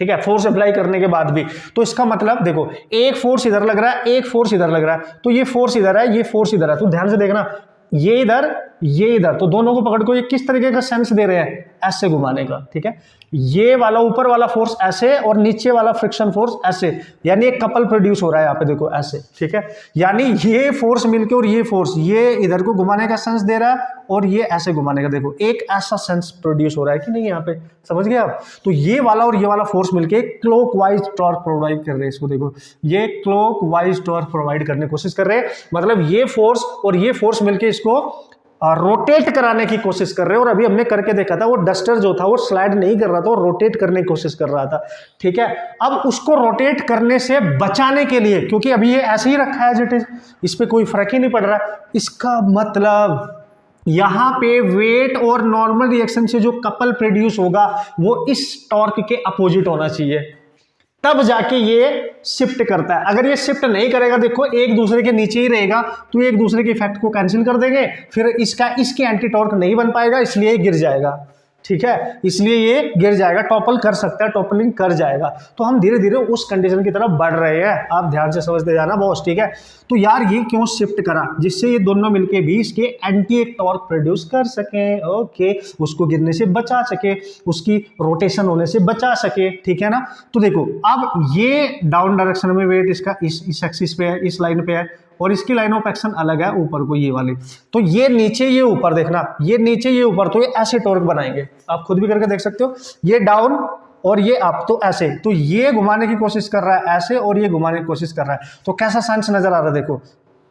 ठीक है, फोर्स अप्लाई करने के बाद भी, तो इसका मतलब देखो एक फोर्स इधर लग रहा है, एक फोर्स इधर लग रहा है, तो ये फोर्स इधर है, ये फोर्स इधर है, तो ध्यान से देखना, ये इधर ये इधर, तो दोनों को पकड़ को ये किस तरीके का सेंस दे रहे हैं, ऐसे घुमाने का, ठीक है, ये वाला ऊपर वाला फोर्स ऐसे और नीचे वाला फ्रिक्शन फोर्स ऐसे, यानी एक कपल प्रोड्यूस हो रहा है यहाँ पे, देखो ऐसे, ठीक है, यानी ये फोर्स मिलके और ये फोर्स ये इधर को घुमाने का सेंस दे रहा है और ये ऐसे घुमाने का, देखो एक ऐसा सेंस प्रोड्यूस हो रहा है कि नहीं यहाँ पे, समझ गए आप? तो ये वाला और ये वाला फोर्स मिलके क्लॉक वाइज टॉर्क प्रोवाइड कर रहे हैं इसको, देखो ये क्लॉक वाइज टॉर्क प्रोवाइड करने की कोशिश कर रहे हैं, मतलब ये फोर्स और ये फोर्स मिलके इसको रोटेट कराने की कोशिश कर रहे हैं। और अभी हमने करके देखा था, वो डस्टर जो था वो स्लाइड नहीं कर रहा था, वो रोटेट करने की कोशिश कर रहा था, ठीक है। अब उसको रोटेट करने से बचाने के लिए, क्योंकि अभी ये ऐसे ही रखा है एज इट इज, इस पे कोई फर्क ही नहीं पड़ रहा, इसका मतलब यहां पे वेट और नॉर्मल रिएक्शन से जो कपल प्रोड्यूस होगा वो इस टॉर्क के अपोजिट होना चाहिए, तब जाके ये शिफ्ट करता है। अगर ये शिफ्ट नहीं करेगा, देखो एक दूसरे के नीचे ही रहेगा, तो एक दूसरे के इफेक्ट को कैंसिल कर देंगे, फिर इसके एंटी टॉर्क नहीं बन पाएगा, इसलिए ये गिर जाएगा, ठीक है, इसलिए ये गिर जाएगा, टॉपल कर सकता है, टॉपलिंग कर जाएगा। तो हम धीरे धीरे उस कंडीशन की तरफ बढ़ रहे हैं, आप ध्यान से समझते जाना बॉस, ठीक है। तो यार ये क्यों शिफ्ट करा, जिससे ये दोनों मिलके भी इसके एंटी टॉर्क प्रोड्यूस कर सके, ओके, उसको गिरने से बचा सके, उसकी रोटेशन होने से बचा सके, ठीक है ना। तो देखो अब ये डाउन डायरेक्शन में वेट इसका इस एक्सिस पे है, इस लाइन पे है, और इसकी लाइन ऑफ एक्शन अलग है ऊपर को, ये वाली, तो ये नीचे ये ऊपर, देखना ये नीचे ये ऊपर, तो ये ऐसे टॉर्क बनाएंगे, आप खुद भी करके देख सकते हो, ये डाउन और ये अप, तो ऐसे, तो ये घुमाने की कोशिश कर रहा है ऐसे और ये घुमाने की कोशिश कर रहा है, तो कैसा सेंस नजर आ रहा है, देखो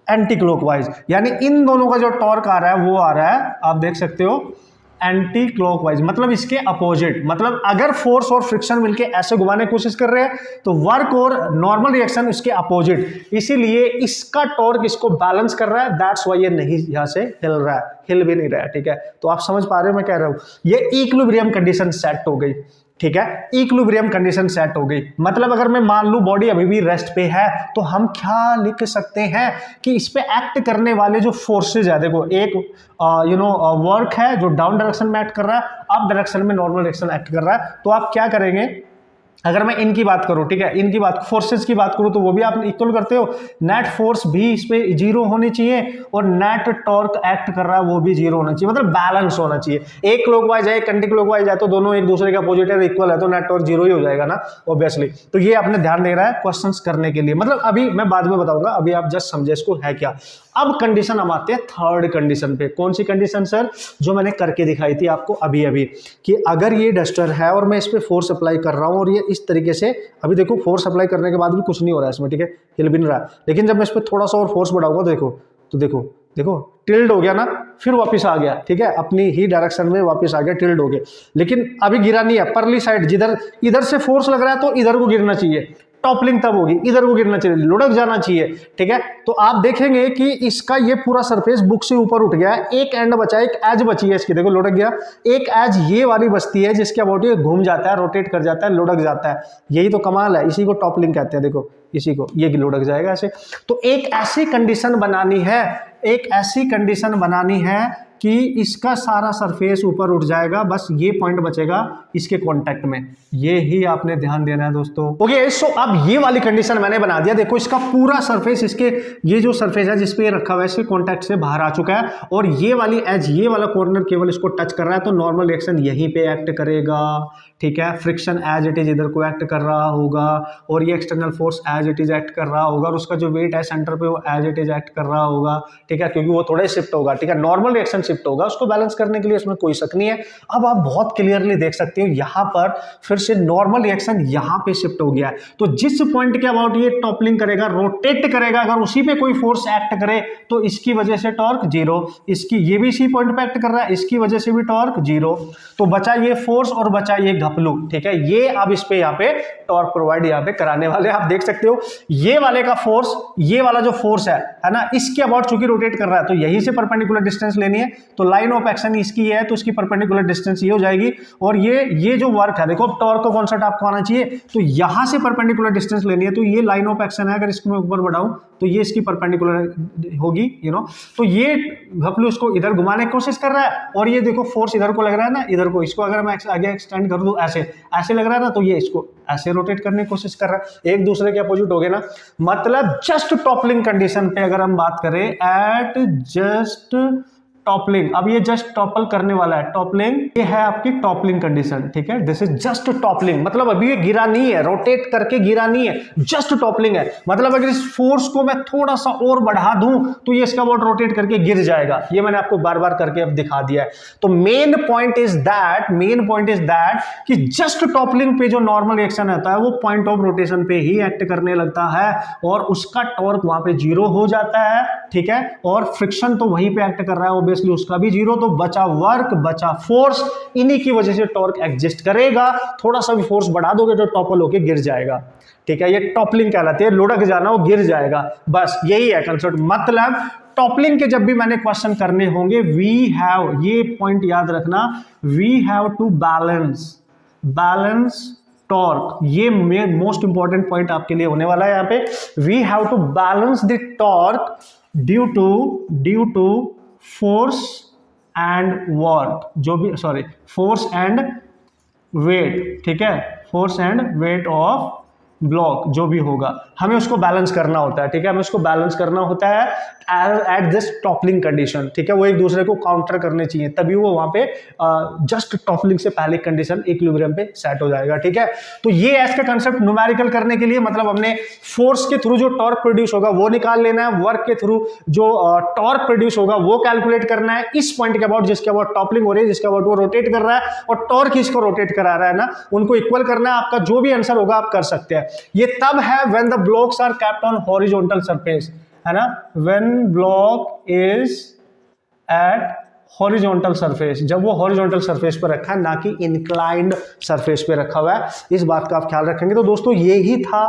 एंटी क्लॉकवाइज, यानी इन दोनों का जो टॉर्क आ रहा है वो आ रहा है, आप देख सकते हो एंटी क्लॉकवाइज, मतलब इसके अपोजिट। मतलब अगर फोर्स और फ्रिक्शन मिलके ऐसे घुमाने की कोशिश कर रहे हैं तो वर्क और नॉर्मल रिएक्शन इसके अपोजिट, इसीलिए इसका टॉर्क इसको बैलेंस कर रहा है, दैट्स वाई ये नहीं यहां से हिल रहा है, हिल भी नहीं रहा है, ठीक है। तो आप समझ पा रहे हो मैं कह रहा हूं, ये इक्विलिब्रियम कंडीशन सेट हो गई, ठीक है, इक्विलिब्रियम कंडीशन सेट हो गई। मतलब अगर मैं मान लूं बॉडी अभी भी रेस्ट पे है, तो हम क्या लिख सकते हैं कि इस पे एक्ट करने वाले जो फोर्सेज है, देखो एक वर्क है जो डाउन डायरेक्शन में एक्ट कर रहा है, अप डायरेक्शन में नॉर्मल डायरेक्शन एक्ट कर रहा है, तो आप क्या करेंगे, अगर मैं इनकी बात करूं, ठीक है, इनकी बात फोर्सेस की बात करूं, तो वो भी आप इक्वल करते हो, नेट फोर्स भी इस पे 0 होनी चाहिए और नेट टॉर्क एक्ट कर रहा है वो भी 0 होना चाहिए, मतलब बैलेंस होना चाहिए। एक क्लॉकवाइज है, एक एंटी क्लॉकवाइज है, तो दोनों एक दूसरे के अपोजिट है, इक्वल है, तो नेट टॉर्क 0 ही हो जाएगा ना ऑब्वियसली। तो ये आपने ध्यान दे रहा है क्वेश्चंस करने के लिए, मतलब अभी मैं बाद में बताऊंगा, अभी आप जस्ट समझे इसको है क्या। अब कंडीशन हम आते हैं थर्ड कंडीशन पे। कौन सी कंडीशन सर? जो मैंने करके दिखाई थी आपको अभी अभी, कि अगर ये डस्टर है और मैं इस पे फोर्स अप्लाई कर रहा हूं और ये इस तरीके से, अभी देखो फोर्स अप्लाई करने के बाद भी कुछ नहीं हो रहा है इसमें, ठीक है, हिल भी नहीं रहा है, लेकिन जब मैं इस पे थोड़ा सा और फोर्स बढ़ाऊंगा, देखो तो देखो टिल्ड हो गया ना, फिर वापस आ गया, ठीक है, अपनी ही डायरेक्शन में वापस आ गया, टिल्ड हो गया, लेकिन अभी गिरा नहीं है, परली साइड जिधर इधर से फोर्स लग रहा है तो इधर को गिरना चाहिए, टॉपलिंग तब होगी, इधर को गिरना चाहिए, लुढ़क जाना चाहिए, ठीक है। तो आप देखेंगे कि इसका ये पूरा सरफेस बुक से ऊपर उठ गया है, एक एंड बचा है, एक एज बची है इसकी, देखो लुढ़क गया, एक एज ये वाली बचती है जिसके अबाउट ये घूम जाता है, रोटेट कर जाता है, लुढ़क जाता है, यही तो कमाल है, इसी को टॉपलिंग कहते हैं, देखो इसी को, ये लुढ़क जाएगा ऐसे। तो एक ऐसी कंडीशन बनानी है, एक ऐसी कंडीशन बनानी है कि इसका सारा सरफेस ऊपर उठ जाएगा, बस ये पॉइंट बचेगा इसके कांटेक्ट में। ये ही आपने ध्यान देना है दोस्तों। ओके, सो अब ये वाली कंडीशन मैंने बना दिया। देखो इसका पूरा सरफेस, इसके ये जो सरफेस है जिसपे ये रखा हुआ है इसके कांटेक्ट से बाहर आ चुका है, और ये वाली एज, ये वाला कॉर्नर केवल इसको टच कर रहा है, तो नॉर्मल रिएक्शन यहीं पे एक्ट करेगा। ठीक है, फ्रिक्शन एज इट इज इधर को एक्ट कर रहा होगा, और ये external force as it is act कर रहा होगा, और उसका जो वेट है सेंटर पे वो एज इट इज एक्ट कर रहा होगा। ठीक है, क्योंकि वो थोड़ा शिफ्ट होगा। ठीक है, नॉर्मल रिएक्शन शिफ्ट होगा, उसको बैलेंस करने के लिए उसमें कोई शक नहीं है। अब आप बहुत क्लियरली देख सकते हो यहाँ पर फिर से नॉर्मल रिएक्शन यहाँ पे शिफ्ट हो गया है। तो जिस पॉइंट के अबाउट ये टॉपलिंग करेगा, रोटेट करेगा, अगर उसी पे कोई फोर्स एक्ट करे तो इसकी वजह से टॉर्क जीरो, इसकी, ये भी इसी पॉइंट पे एक्ट कर रहा है, इसकी वजह से भी टॉर्क जीरो। तो बचा ये फोर्स और बचा ये घपलू। ठीक है, ये अब इस पे यहाँ पे टॉर्क प्रोवाइड यहाँ पे कराने वाले आप देख सकते हो। ये वाले का फोर्स, ये वाला जो फोर्स है ना, इसके अबाउट चूंकि रोटेट कर रहा है तो यहीं से परपेंडिकुलर डिस्टेंस लेनी है, तो लाइन ऑफ एक्शन इसकी है, तो इसकी परपेंडिकुलर डिस्टेंस ये हो जाएगी। और ये जो वर्क है, देखो टॉर्क का कॉन्सेप्ट आपको आना चाहिए, तो यहां से परपेंडिकुलर डिस्टेंस लेनी है, तो ये लाइन ऑफ एक्शन है, अगर इसको मैं ऊपर बढ़ाऊं तो ये इसकी परपेंडिकुलर होगी, तो ये घपलू इसको इधर घुमाने की कोशिश कर रहा है, और ये देखो फोर्स इधर को लग रहा है ना, इधर को, इसको अगर मैं आगे एक्सटेंड कर दूं ऐसे लग रहा है ना, तो ये इसको ऐसे रोटेट करने की कोशिश कर रहा है, एक दूसरे के अपोजिट हो गए ना। मतलब जस्ट टॉपलिंग कंडीशन पे अगर हम बात करें, एट जस्ट टॉपलिंग, अब ये जस्ट टॉपल करने वाला है, टॉपलिंग, ये है आपकी टॉपलिंग कंडीशन। ठीक है, दिस इज जस्ट टॉपलिंग, मतलब अभी ये गिरा नहीं है, रोटेट करके गिरा नहीं है, जस्ट टॉपलिंग है। मतलब अगर इस फोर्स को मैं थोड़ा सा और बढ़ा दूं तो ये इसका बहुत रोटेट करके गिर जाएगा। ये मैंने आपको बार बार करके अब दिखा दिया है। तो मेन पॉइंट इज दैट कि जस्ट टॉपलिंग पे जो नॉर्मल रिएक्शन आता है वो पॉइंट ऑफ रोटेशन पे ही एक्ट करने लगता है, और उसका टॉर्क वहां पे जीरो हो जाता है। ठीक है, और फ्रिक्शन तो वहीं पे एक्ट कर रहा है, ऑब्वियसली उसका भी जीरो, तो बचा वर्क, बचा फोर्स, इन्हीं की वजह से टॉर्क एग्जिस्ट करेगा। थोड़ा सा भी फोर्स बढ़ा दोगे तो टॉपल होके गिर जाएगा। ठीक है, ये टॉपलिंग कहलाती है, लुढ़क जाना, वो गिर जाएगा, बस यही है कंसेप्ट। मतलब टॉपलिंग के जब भी मैंने क्वेश्चन करने होंगे, वी हैव, ये पॉइंट याद रखना, we have to balance torque, ये मोस्ट इंपॉर्टेंट पॉइंट आपके लिए होने वाला है यहाँ पे। We have to balance the torque due to force and work, जो भी, सॉरी, फोर्स एंड वेट। ठीक है, force and weight of block, जो भी होगा हमें उसको बैलेंस करना होता है। ठीक है, हमें उसको बैलेंस करना होता है एट दिस टॉपलिंग कंडीशन। ठीक है, वो एक दूसरे को काउंटर करने चाहिए, तभी वो वहां पे जस्ट टॉपलिंग से पहले कंडीशन इक्विलिब्रियम पे सेट हो जाएगा। ठीक है, तो ये एस का कंसेप्ट न्यूमेरिकल करने के लिए, मतलब हमने फोर्स के थ्रू जो टॉर्क प्रोड्यूस होगा वो निकाल लेना है, वर्क के थ्रू जो टॉर्क प्रोड्यूस होगा वो कैलकुलेट करना है, इस पॉइंट के अबाउट जिसके अबाउट टॉपलिंग हो रही है, जिसके अबाउट वो रोटेट कर रहा है, और टॉर्क इसको रोटेट करा रहा है ना, उनको इक्वल करना है। आपका जो भी आंसर होगा आप कर सकते हैं। ये तब है when the blocks are kept on horizontal surface, है ना, when block is at horizontal surface, जब वो हॉरिजॉन्टल सरफेस पर रखा है, ना कि इंक्लाइंड सरफेस पे रखा हुआ है। इस बात का आप ख्याल रखेंगे। तो दोस्तों ये ही था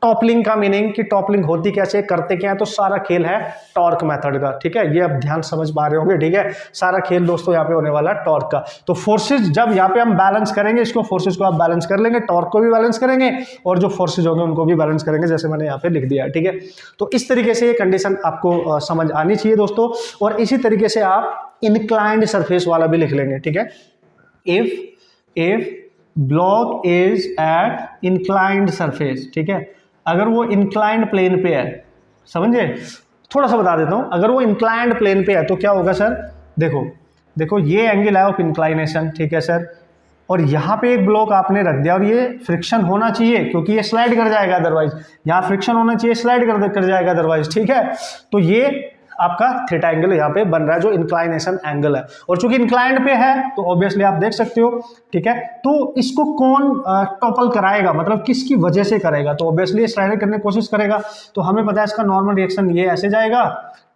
टॉपलिंग का मीनिंग, कि टॉपलिंग होती कैसे, करते क्या है। तो सारा खेल है टॉर्क मेथड का। ठीक है, ये अब ध्यान समझ पा रहे होंगे। ठीक है, सारा खेल दोस्तों यहाँ पे होने वाला है टॉर्क का। तो फोर्सेज जब यहाँ पे हम बैलेंस करेंगे, इसको फोर्सेज को आप बैलेंस कर लेंगे, टॉर्क को भी बैलेंस करेंगे, और जो फोर्सेज होंगे उनको भी बैलेंस करेंगे, जैसे मैंने यहाँ पे लिख दिया है। ठीक है, तो इस तरीके से ये कंडीशन आपको समझ आनी चाहिए दोस्तों। और इसी तरीके से आप इनक्लाइंड सरफेस वाला भी लिख लेंगे। ठीक है, if block is at inclined surface, ठीक है, अगर वो इंक्लाइंड प्लेन पे है, समझे, थोड़ा सा बता देता हूं, अगर वो इंक्लाइंड प्लेन पे है तो क्या होगा सर, देखो ये एंगल है ऑफ इंक्लाइनेशन। ठीक है सर, और यहाँ पे एक ब्लॉक आपने रख दिया, और ये फ्रिक्शन होना चाहिए क्योंकि ये स्लाइड कर जाएगा अदरवाइज, यहाँ फ्रिक्शन होना चाहिए, स्लाइड कर जाएगा अदरवाइज। ठीक है, तो ये आपका थीटा एंगल यहाँ पे बन रहा है, जो इंक्लाइनेशन एंगल है, और चूंकि इंक्लाइंड पे है तो ऑब्वियसली आप देख सकते हो। ठीक है, तो इसको कौन टॉपल कराएगा, मतलब किसकी वजह से करेगा, तो ऑब्वियसली स्लाइड करने की कोशिश करेगा। तो हमें पता है इसका नॉर्मल रिएक्शन ये ऐसे जाएगा,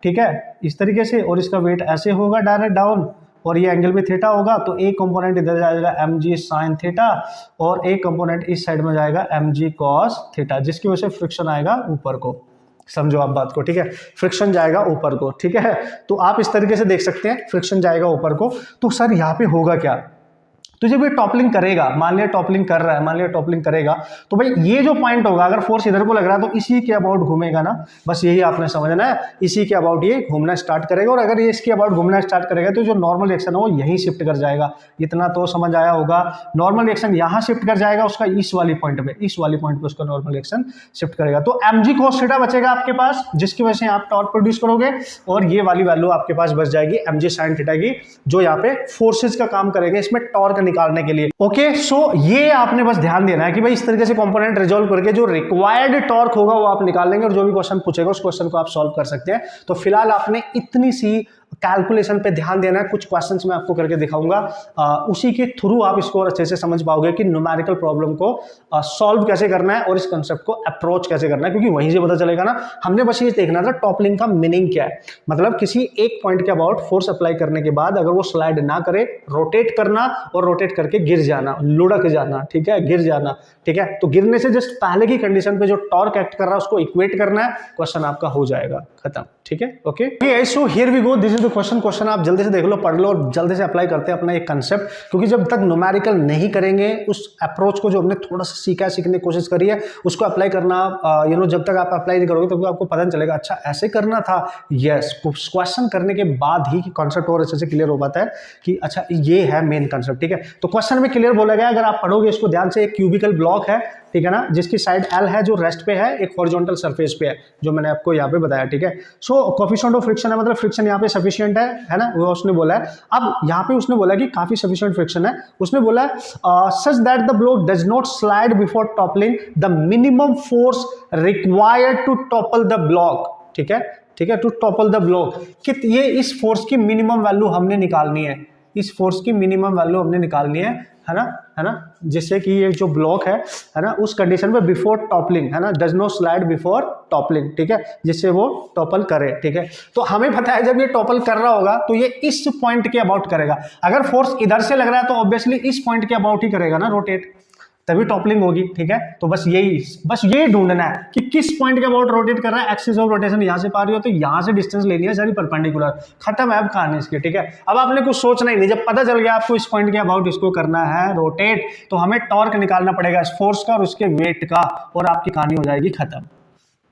ठीक है, इस तरीके से, और इसका वेट ऐसे होगा डायरेक्ट डाउन, और ये एंगल भी थीटा होगा। तो एक कंपोनेंट इधर जाएगा mg sin थीटा, और एक कंपोनेंट इस साइड में जाएगा mg cos थीटा, जिसकी वजह से फ्रिक्शन आएगा ऊपर को। समझो आप बात को। ठीक है, फ्रिक्शन जाएगा ऊपर को। ठीक है, तो आप इस तरीके से देख सकते हैं, फ्रिक्शन जाएगा ऊपर को। तो सर यहाँ पे होगा क्या, तो जब ये टॉपलिंग करेगा, मान लिया टॉपलिंग कर रहा है, मान लिया टॉपलिंग करेगा, तो भाई ये जो पॉइंट होगा, अगर फोर्स इधर को लग रहा है तो इसी के अबाउट घूमेगा ना, बस यही आपने समझना है, इसी के अबाउट ये घूमना स्टार्ट करेगा। और अगर ये इसके अबाउट घूमना स्टार्ट करेगा तो जो नॉर्मल रिएक्शन है वो यहीं शिफ्ट कर जाएगा। इतना तो समझ आया होगा, नॉर्मल रिएक्शन यहाँ शिफ्ट कर जाएगा उसका इस वाली पॉइंट पे, इस वाली पॉइंट पे उसका नॉर्मल रिएक्शन शिफ्ट करेगा। तो mg cos थीटा बचेगा आपके पास, जिसकी वजह से आप टॉर्क प्रोड्यूस करोगे, और ये वाली वैल्यू आपके पास बच जाएगी mg sin थीटा की, जो यहाँ पे फोर्सेज का काम करेंगे इसमें टॉर्क निकालने के लिए। ओके, सो ये आपने बस ध्यान देना है कि भाई इस तरीके से कंपोनेंट रिजॉल्व करके जो रिक्वायर्ड टॉर्क होगा वो आप निकाल लेंगे, और जो भी क्वेश्चन पूछेगा उस क्वेश्चन को आप सॉल्व कर सकते हैं। तो फिलहाल आपने इतनी सी कैलकुलेशन पे ध्यान देना है, कुछ क्वेश्चंस मैं आपको करके दिखाऊंगा, उसी के थ्रू आप इसको और अच्छे से समझ पाओगे कि न्यूमेरिकल प्रॉब्लम को सॉल्व कैसे करना है और इस कंसेप्ट को अप्रोच कैसे करना है, क्योंकि वहीं से पता चलेगा ना। हमने बस ये देखना था टॉपलिंग का मीनिंग क्या है, मतलब किसी एक पॉइंट के अबाउट फोर्स अप्लाई करने के बाद अगर वो स्लाइड ना करे, रोटेट करना और रोटेट करके गिर जाना, लुढ़क जाना, ठीक है, गिर जाना, ठीक है। तो गिरने से जस्ट पहले की कंडीशन पे जो टॉर्क एक्ट कर रहा है उसको इक्वेट करना है, क्वेश्चन आपका हो जाएगा खत्म, ठीक है। Okay, so here we go, this is the question आप जल्दी से देख लो, पढ़ लो और जल्दी से अप्लाई करते हैं अपना एक कंसेप्ट, क्योंकि जब तक न्यूमेरिकल नहीं करेंगे उस अप्रोच को जो हमने थोड़ा सा सीखा, सीखने की कोशिश करी है, उसको अप्लाई करना, जब तक आप अप्लाई नहीं करोगे तब तो आपको पता नहीं चलेगा अच्छा ऐसे करना था। यस, क्वेश्चन करने के बाद ही कॉन्सेप्ट और अच्छे से क्लियर हो पाता है कि अच्छा ये है मेन कंसेप्ट, ठीक है। तो क्वेश्चन में क्लियर बोला गया, अगर आप पढ़ोगे इसको ध्यान से, एक क्यूबिकल ब्लॉक है, ठीक है ना, जिसकी साइड L है जो रेस्ट पे है, एक हॉरिजॉन्टल सरफेस पे है, जो मैंने आपको यहाँ पे बताया, ठीक है। सो कोएफिशिएंट ऑफ फ्रिक्शन है, मतलब फ्रिक्शन यहाँ पे सफिशिएंट है ना, वो उसने बोला है। अब यहाँ पे उसने बोला कि काफी सफिशिएंट फ्रिक्शन है, उसने बोला such that the block does not slide before toppling the minimum force required to topple the block, ठीक है, ठीक है, टू टॉपल द ब्लॉक, कि ये इस फोर्स की मिनिमम वैल्यू हमने निकालनी है, इस फोर्स की मिनिमम वैल्यू हमने निकालनी है ना, जिससे कि ये जो ब्लॉक है ना, उस कंडीशन पे बिफोर टॉपलिंग, है ना, does not slide before toppling, ठीक है, जिससे वो टॉपल करे, ठीक है। तो हमें पता है जब ये टॉपल कर रहा होगा तो ये इस पॉइंट के अबाउट करेगा, अगर फोर्स इधर से लग रहा है तो ऑब्वियसली इस पॉइंट के अबाउट ही करेगा ना रोटेट, तभी टॉपलिंग होगी, ठीक है। तो बस यही ढूंढना है कि किस पॉइंट के अबाउट रोटेट कर रहा है, एक्सिस ऑफ रोटेशन यहां से पा रही हो तो यहां से डिस्टेंस लेनी है सारी परपेंडिकुलर, खत्म है अब कहानी इसकी, ठीक है। अब आपने कुछ सोचना ही नहीं, जब पता चल गया आपको इस पॉइंट के अबाउट इसको करना है रोटेट, तो हमें टॉर्क निकालना पड़ेगा इस फोर्स का और उसके वेट का, और आपकी कहानी हो जाएगी खत्म,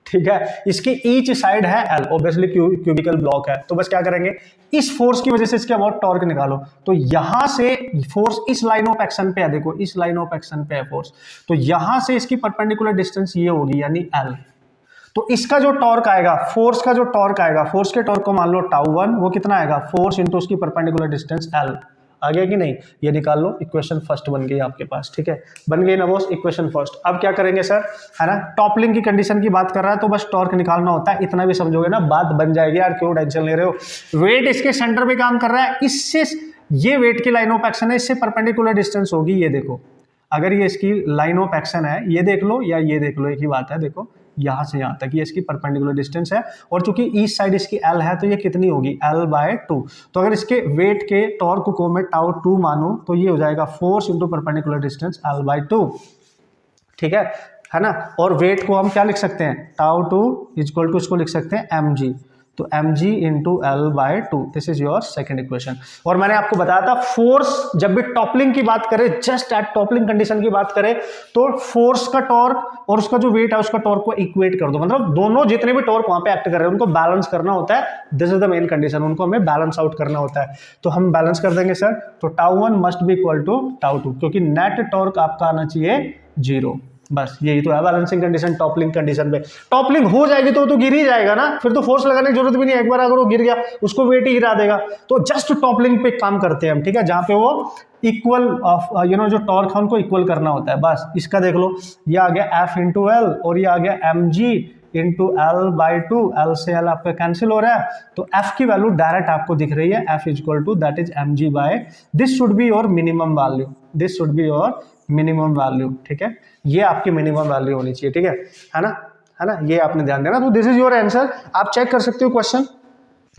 ठीक है। इसकी ईच साइड है L, ऑब्वियसली क्यूबिकल ब्लॉक है, तो बस क्या करेंगे, इस फोर्स की वजह से इसके अबाउट टॉर्क निकालो। तो यहां से फोर्स इस लाइन ऑफ एक्शन पे है, देखो इस लाइन ऑफ एक्शन पे है फोर्स, तो यहां से इसकी परपेंडिकुलर डिस्टेंस ये होगी यानी L। तो इसका जो टॉर्क आएगा, फोर्स का जो टॉर्क आएगा, फोर्स के टॉर्क को मान लो τ1, वो कितना आएगा, फोर्स इंटू उसकी परपेंडिकुलर डिस्टेंस L, आ गया कि नहीं, ये निकाल लो, इक्वेशन फर्स्ट बन गई आपके पास, ठीक है, बन गई ना बॉस इक्वेशन फर्स्ट। अब क्या करेंगे सर, है ना, टॉपलिंग की कंडीशन की बात कर रहा है तो बस टॉर्क निकालना होता है, इतना भी समझोगे ना बात बन जाएगी यार, क्यों टेंशन ले रहे हो। वेट इसके सेंटर पे काम कर रहा है, इससे ये वेट की लाइन ऑफ एक्शन है, इससे परपेंडिकुलर डिस्टेंस होगी, ये देखो, अगर ये इसकी लाइन ऑफ एक्शन है, ये देख लो या ये देख लो, एक ही बात है, देखो यहां से यहां तक ये इसकी परपेंडिकुलर डिस्टेंस है, और चूंकि ईस्ट साइड इसकी L है तो ये कितनी होगी L/2। तो अगर इसके वेट के टॉर्क को मैं τ2 मानूं तो ये हो जाएगा force into perpendicular distance L/2, ठीक है ना। और वेट को हम क्या लिख सकते हैं, τ2 इक्वल टू इसको लिख सकते हैं mg, तो mg into L/2, this is your second equation. और मैंने आपको बताया था फोर्स जब भी टॉपलिंग की बात करें, जस्ट एट टॉपलिंग कंडीशन की बात करें, तो फोर्स का टॉर्क और उसका जो वेट है उसका टॉर्क को इक्वेट कर दो, मतलब दोनों जितने भी टॉर्क वहां पे एक्ट कर रहे हैं उनको बैलेंस करना होता है, this is the main condition, उनको हमें बैलेंस आउट करना होता है। तो हम बैलेंस कर देंगे सर, तो τ1 मस्ट बी इक्वल टू τ2, क्योंकि नेट टॉर्क आपका आना चाहिए 0, बस यही तो है बैलेंसिंग कंडीशन टॉपलिंग कंडीशन पे। टॉपलिंग हो जाएगी तो गिर ही जाएगा ना, फिर तो फोर्स लगाने की जरूरत भी नहीं है, एक बार अगर वो गिर गया उसको वेट ही गिरा देगा। तो जस्ट टॉपलिंग पे काम करते हैं हम, ठीक है, जहां पे वो इक्वल जो टॉर्क है उनको इक्वल करना होता है, बस इसका देख लो, ये आ गया F इंटू एल और ये आ गया mg इंटू L/2, L से L आपका कैंसिल हो रहा है, तो F की वैल्यू डायरेक्ट आपको दिख रही है, F equal to that is mg/, this should be your minimum value, this should be your minimum value, ठीक है, ये आपकी मिनिमम वैल्यू होनी चाहिए, ठीक है ना, ये आपने ध्यान देना। तो दिस इज योर आंसर, आप चेक कर सकते हो क्वेश्चन,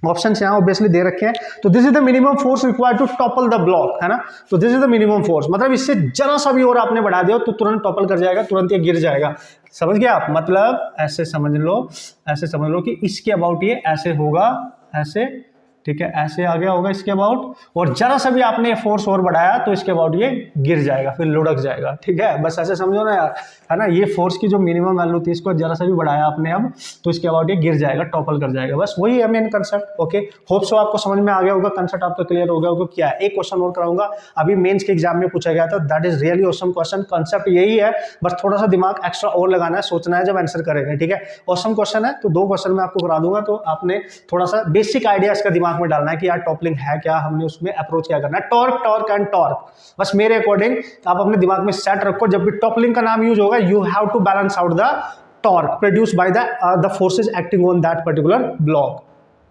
ऑप्शन यहाँ ऑब्वियसली दे रखे हैं। तो this is the minimum force required to topple the block, है ना, तो this is the minimum force, मतलब इससे जरा सा भी और आपने बढ़ा दिया तो तुरंत टॉपल कर जाएगा, तुरंत ये गिर जाएगा, समझ गए आप, मतलब ऐसे समझ लो कि इसके अबाउट ये ऐसे होगा, ऐसे ठीक है, ऐसे आ गया होगा इसके अबाउट, और जरा सा भी आपने फोर्स और बढ़ाया तो इसके अबाउट ये गिर जाएगा, फिर लुढ़क जाएगा। ठीक है, बस ऐसे समझो ना यार, है ना, ये फोर्स की जो मिनिमम वैल्यू थी इसको जरा सा भी बढ़ाया आपने अब तो इसके अबाउट ये गिर जाएगा, टॉपल कर जाएगा। बस वही है main concept. Okay, hope so आपको समझ में आ गया होगा, कंसेप्ट आपका क्लियर हो गया होगा क्या है। एक क्वेश्चन और कराऊंगा, अभी मेंस के एग्जाम में पूछा गया था, that is really awesome question. Concept यही है, बस थोड़ा सा दिमाग एक्स्ट्रा और लगाना है, सोचना है जब आंसर करेंगे। ठीक है, ऑसम क्वेश्चन है, तो 2 क्वेश्चन मैं आपको करा दूंगा, तो आपने थोड़ा सा बेसिक आइडिया इसका दिमाग में डालना है कि यार टॉपलिंग है क्या, हमने उसमें अप्रोच क्या करना है। टॉर्क, टॉर्क एंड टॉर्क, बस मेरे अकॉर्डिंग आप अपने दिमाग में सेट रखो, जब भी टॉपलिंग का नाम यूज होगा you have to balance out the torque produced by the forces acting on that particular block.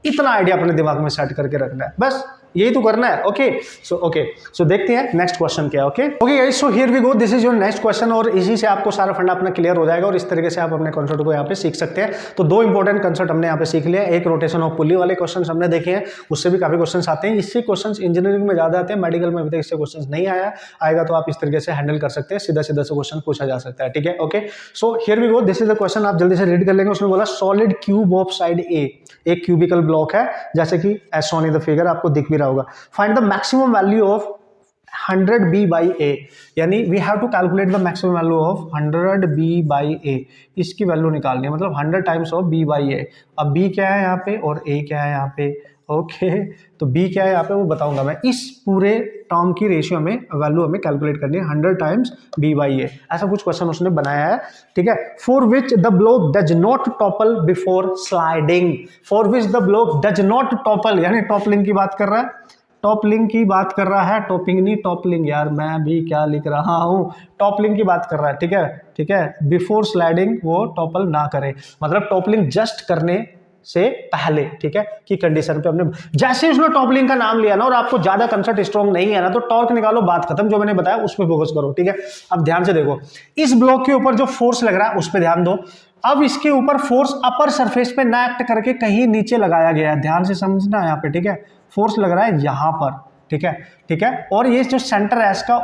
इतना आइडिया अपने दिमाग में सेट करके रखना है, बस यही तो करना है। ओके सो देखते हैं नेक्स्ट क्वेश्चन क्या है। Okay guys, so here we go, this is your next question, और इसी से आपको सारा फंडा अपना क्लियर हो जाएगा और इस तरीके से आप अपने कॉन्सेप्ट को यहाँ पे सीख सकते हैं। तो 2 इंपॉर्टेंट कॉन्सेप्ट हमने यहाँ पे सीख लिया, एक रोटेशन ऑफ पुली वाले क्वेश्चन हमने देखे हैं, उससे भी काफी क्वेश्चन आते हैं। इससे क्वेश्चन इंजीनियरिंग में ज्यादा आते हैं, मेडिकल में अभी तक इससे क्वेश्चन नहीं आएगा, तो आप इस तरीके से हैंडल कर सकते हैं, सीधा सीधा से क्वेश्चन पूछा जा सकता है। ठीक है, okay, so here we go, this is the question, आप जल्दी से रीड कर लेंगे। उसमें बोला solid cube of side a, एक क्यूबिकल ब्लॉक है, जैसे कि as shown in the figure, आपको दिख भी रहा होगा। Find the maximum value of 100b by a, यानी we have to calculate the maximum value of 100b by a, इसकी वैल्यू निकालनी है, मतलब 100 times of b by a। अब b क्या है यहाँ पे और a क्या है यहाँ पे। ओके, तो b क्या है यहाँ पे वो बताऊंगा मैं। इस पूरे टर्म की रेशियो में वैल्यू हमें कैलकुलेट करनी है, 100 टाइम्स b by a, ऐसा कुछ क्वेश्चन उसने बनाया है। ठीक है, for which the block does not topple before sliding, for which the block does not topple, यानी टॉपलिंग की बात कर रहा है, टॉपलिंग की बात कर रहा है, टॉपिंग नहीं टॉपलिंग, यार मैं भी क्या लिख रहा हूँ, टॉपलिंग की बात कर रहा है। ठीक है, बिफोर स्लाइडिंग वो टॉपल ना करे, मतलब टॉपलिंग जस्ट करने से पहले, ठीक है, की कंडीशन पे हमने, जैसे उसने टॉपलिंग का नाम लिया ना और आपको ज्यादा कंसेप्ट स्ट्रॉन्ग नहीं है ना, तो टॉर्क निकालो, बात खत्म, जो मैंने बताया उस पर फोकस करो। ठीक है, अब ध्यान से देखो, इस ब्लॉक के ऊपर जो फोर्स लग रहा है उस पर ध्यान दो। अब इसके ऊपर फोर्स अपर सरफेस पे ना एक्ट करके कहीं नीचे लगाया गया है, ध्यान से समझना यहाँ पे। ठीक है, फोर्स लग रहा है यहाँ पर। ठीक है, और ये जो सेंटर है इसका,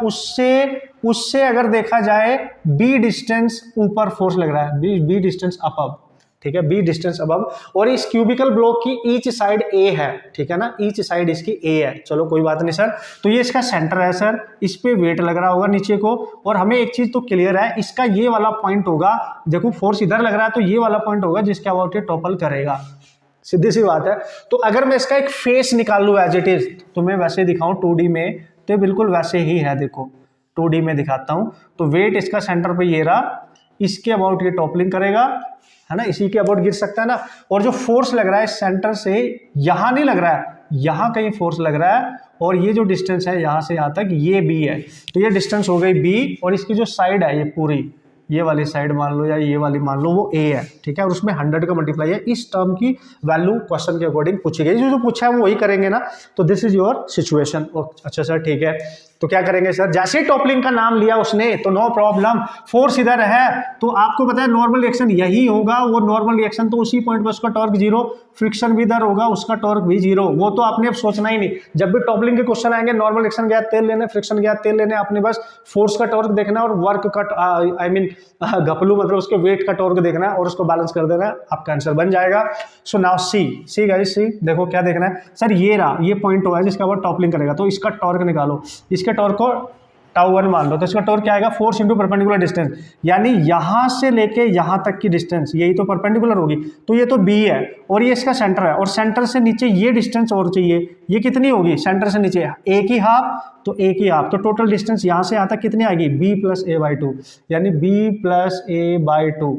उससे अगर देखा जाए बी डिस्टेंस ऊपर फोर्स लग रहा है, बी डिस्टेंस अबव। ठीक है, बी डिस्टेंस अबव, और इस क्यूबिकल ब्लॉक की ईच साइड ए है। ठीक है ना, ईच साइड इसकी ए है। चलो कोई बात नहीं सर, तो ये इसका सेंटर है सर, इस पे वेट लग रहा होगा नीचे को, और हमें एक चीज तो क्लियर है, इसका ये वाला पॉइंट होगा, देखो फोर्स इधर लग रहा है तो ये वाला पॉइंट होगा जिसके अबाउट ये टॉपल करेगा, सीधी सी बात है। तो अगर मैं इसका एक फेस निकाल लूँ एज इट इज, तो मैं वैसे दिखाऊं 2D में, तो बिल्कुल वैसे ही है। देखो 2D में दिखाता हूं, तो वेट इसका सेंटर पे ये रहा, इसके अबाउट ये टॉपलिंग करेगा, है ना, इसी के अबाउट गिर सकता है ना। और जो फोर्स लग रहा है सेंटर से यहां नहीं लग रहा है, यहां कहीं फोर्स लग रहा है, और ये जो डिस्टेंस है यहां से यहां तक ये बी है, तो ये डिस्टेंस हो गई बी, और इसकी जो साइड है ये पूरी, ये वाली साइड मान लो या ये वाली मान लो, वो ए है। ठीक है, और उसमें 100 का मल्टीप्लाई है। इस टर्म की वैल्यू क्वेश्चन के अकॉर्डिंग पूछी गई, जो पूछा है वो वही करेंगे ना। तो दिस इज योर सिचुएशन। अच्छा सर, ठीक है, तो क्या करेंगे सर, जैसे टॉपलिंग का नाम लिया उसने तो नो प्रॉब्लम, फोर्स इधर है तो आपको पता है नॉर्मल रिएक्शन यही होगा, वो नॉर्मल रिएक्शन तो उसी पॉइंट पर उसका टॉर्क 0, फ्रिक्शन भी इधर होगा, उसका टॉर्क भी 0, वो तो आपने अब सोचना ही नहीं। जब भी टॉपलिंग के क्वेश्चन आएंगे, नॉर्मल रिएक्शन गया तेल लेने, फ्रिक्शन गया तेल लेने, आपने बस फोर्स का टॉर्क देखना और वर्क का आई मीन घपलू मतलब उसके वेट का टॉर्क देखना है और उसको बैलेंस कर देना है, आपका आंसर बन जाएगा। सो नाउ सी गाइस, सी देखो क्या देखना है सर, ये रहा, ये पॉइंट हुआ है जिसका बाद टॉपलिंग करेगा, तो इसका टॉर्क निकालो, इसके टॉर्क को τ1 मान लो, तो इसका टॉर्क क्या आएगा, फोर्स इंटू परपेंडिकुलर डिस्टेंस, यानी यहां से लेके यहां तक की डिस्टेंस, यही तो परपेंडिकुलर होगी, तो ये तो b है और ये इसका सेंटर है, और सेंटर से नीचे ये डिस्टेंस और चाहिए, ये कितनी होगी सेंटर से नीचे, a की हाफ, तो a की हाफ, तो टोटल डिस्टेंस यहां से यहां तक कितनी आएगी, b प्लस a बाई 2, यानी b plus a by 2,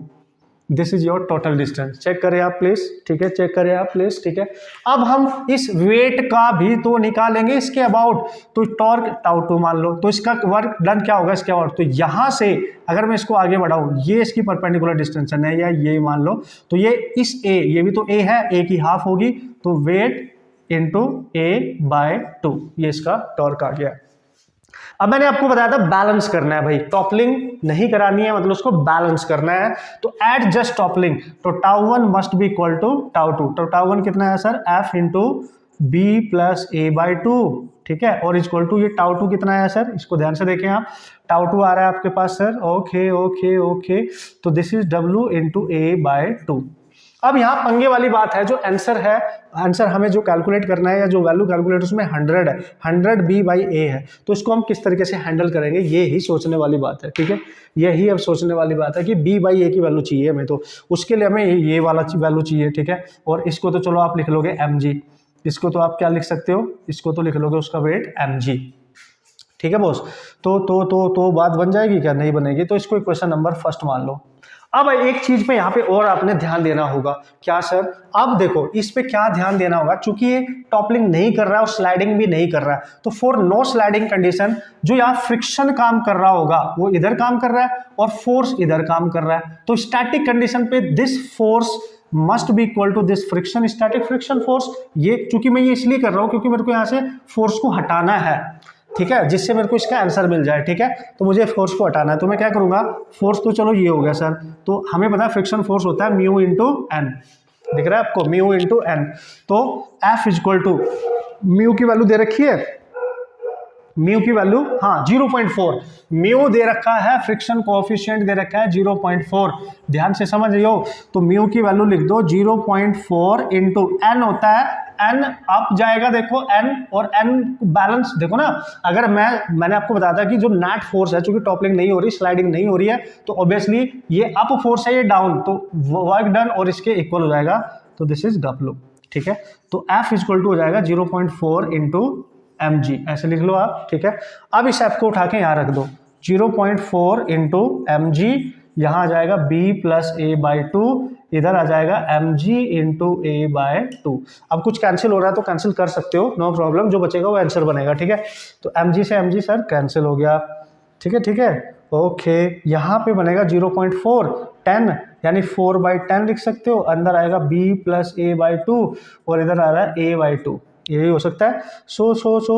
this is your total distance. Check करें आप प्लीज, ठीक है, चेक करें आप प्लीज, ठीक है। अब हम इस वेट का भी तो निकालेंगे इसके अबाउट, तो टॉर्क τ2 मान लो, तो इसका वर्क डन क्या होगा इसके अबाउट, तो यहां से अगर मैं इसको आगे बढ़ाऊं, ये इसकी परपेंडिकुलर डिस्टेंस है, या ये मान लो, तो ये इस a, ये भी तो a है, a की हाफ होगी, तो वेट इंटू a बाय 2, ये इसका टॉर्क आ गया। अब मैंने आपको बताया था बैलेंस करना है भाई, टॉपलिंग नहीं करानी है, मतलब उसको बैलेंस करना है, तो एट जस्ट टॉपलिंग, तो τ1 मस्ट बी इक्वल टू τ2, तो τ1 कितना है sir, f into b plus a by 2, ठीक है, और इक्वल टू ये τ2 कितना है सर, इसको ध्यान से देखें आप, τ2 आ रहा है आपके पास सर, ओके, तो this is w into a by 2, अब यहाँ पंगे वाली बात है, जो आंसर है, आंसर हमें जो कैलकुलेट करना है या जो वैल्यू कैलकुलेट उसमें 100 है, 100 b/a है, तो इसको हम किस तरीके से हैंडल करेंगे, ये ही सोचने वाली बात है। ठीक है, यही अब सोचने वाली बात है कि b/a की वैल्यू चाहिए हमें, तो उसके लिए हमें ये वाला वैल्यू चाहिए। ठीक है, और इसको तो चलो आप लिख लोगे mg, इसको तो आप क्या लिख सकते हो, इसको तो लिख लोगे उसका वेट mg। ठीक है बॉस, तो बात बन जाएगी क्या, नहीं बनेगी, तो इसको इक्वेशन नंबर फर्स्ट मान लो। अब एक चीज पे यहाँ पे और आपने ध्यान देना होगा, क्या सर, अब देखो इस पे क्या ध्यान देना होगा, चूंकि ये टॉपलिंग नहीं कर रहा है और स्लाइडिंग भी नहीं कर रहा है, तो फॉर नो स्लाइडिंग कंडीशन जो यहाँ फ्रिक्शन काम कर रहा होगा वो इधर काम कर रहा है और फोर्स इधर काम कर रहा है, तो स्टैटिक कंडीशन पे this force must be equal to this friction, static friction force. ये चूंकि मैं ये इसलिए कर रहा हूं क्योंकि मेरे को यहाँ से फोर्स को हटाना है, ठीक है, जिससे मेरे को इसका आंसर मिल जाए। ठीक है, तो मुझे फोर्स को हटाना है, तो मैं क्या करूंगा, फोर्स तो चलो ये हो गया सर, तो हमें पता है फ्रिक्शन फोर्स होता है म्यू इंटू एन, दिख रहा है आपको, म्यू इंटू एन, तो एफ इक्वल टू म्यू की वैल्यू दे रखी है, म्यू की वैल्यू हाँ 0.4, म्यू दे रखा है, फ्रिक्शन कोएफिशिएंट दे रखा है 0.4, ध्यान से समझ रही हो, तो म्यू की वैल्यू लिख दो 0.4 इंटू एन होता है, एन अप जाएगा, देखो एन और एन बैलेंस देखो ना, अगर मैंने आपको बताया था कि जो नेट फोर्स है, चूंकि टॉपलिंग नहीं हो रही, स्लाइडिंग नहीं हो रही है, तो ऑब्वियसली ये अप फोर्स है, ये डाउन, तो वर्क डन और इसके इक्वल हो जाएगा, तो दिस इज डब्ल्यू। ठीक है, तो एफ इक्वल टू हो जाएगा 0.4 इंटू mg, ऐसे लिख लो आप। ठीक है, अब इस एफ को उठा के यहाँ रख दो, 0.4 इंटू mg, यहाँ आ जाएगा b प्लस a/2, इधर आ जाएगा mg इंटू a/2। अब कुछ कैंसिल हो रहा है तो कैंसिल कर सकते हो, नो प्रॉब्लम, जो बचेगा वो आंसर बनेगा। ठीक है, तो mg से mg सर कैंसिल हो गया। ठीक है, ठीक है, ओके, यहाँ पे बनेगा 0.4, 10 यानी 4/10 लिख सकते हो, अंदर आएगा b प्लस a/2 और इधर आ रहा है a/2, यही हो सकता है। सो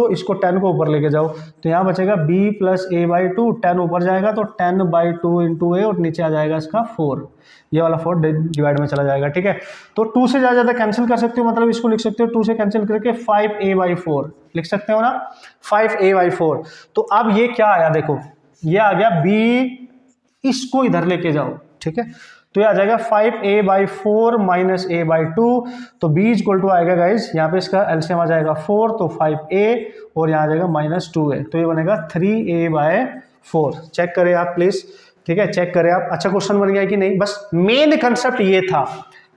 इसको 10 को ऊपर लेके जाओ, तो यहाँ बचेगा b प्लस a/2, 10 ऊपर जाएगा तो 10/2 इंटू ए और नीचे आ जाएगा इसका 4, ये वाला 4 डिवाइड में चला जाएगा। ठीक है, तो 2 से ज़्यादा कैंसिल कर सकते हो, मतलब इसको लिख सकते हो 2 से कैंसिल करके 5a/4 लिख सकते हो ना, 5a/4। तो अब ये क्या आया, देखो ये आ गया b, इसको इधर लेके जाओ। ठीक है, तो ये आ जाएगा 5a/4 माइनस a/2, तो b इक्वल टू आएगा गाइज, यहाँ पे इसका एलसीएम आ जाएगा 4, तो 5a और यहाँ आ जाएगा -2a, तो ये बनेगा 3a/4। चेक करें आप प्लीज, ठीक है, चेक करें आप, अच्छा क्वेश्चन बन गया कि नहीं, बस मेन कंसेप्ट ये था,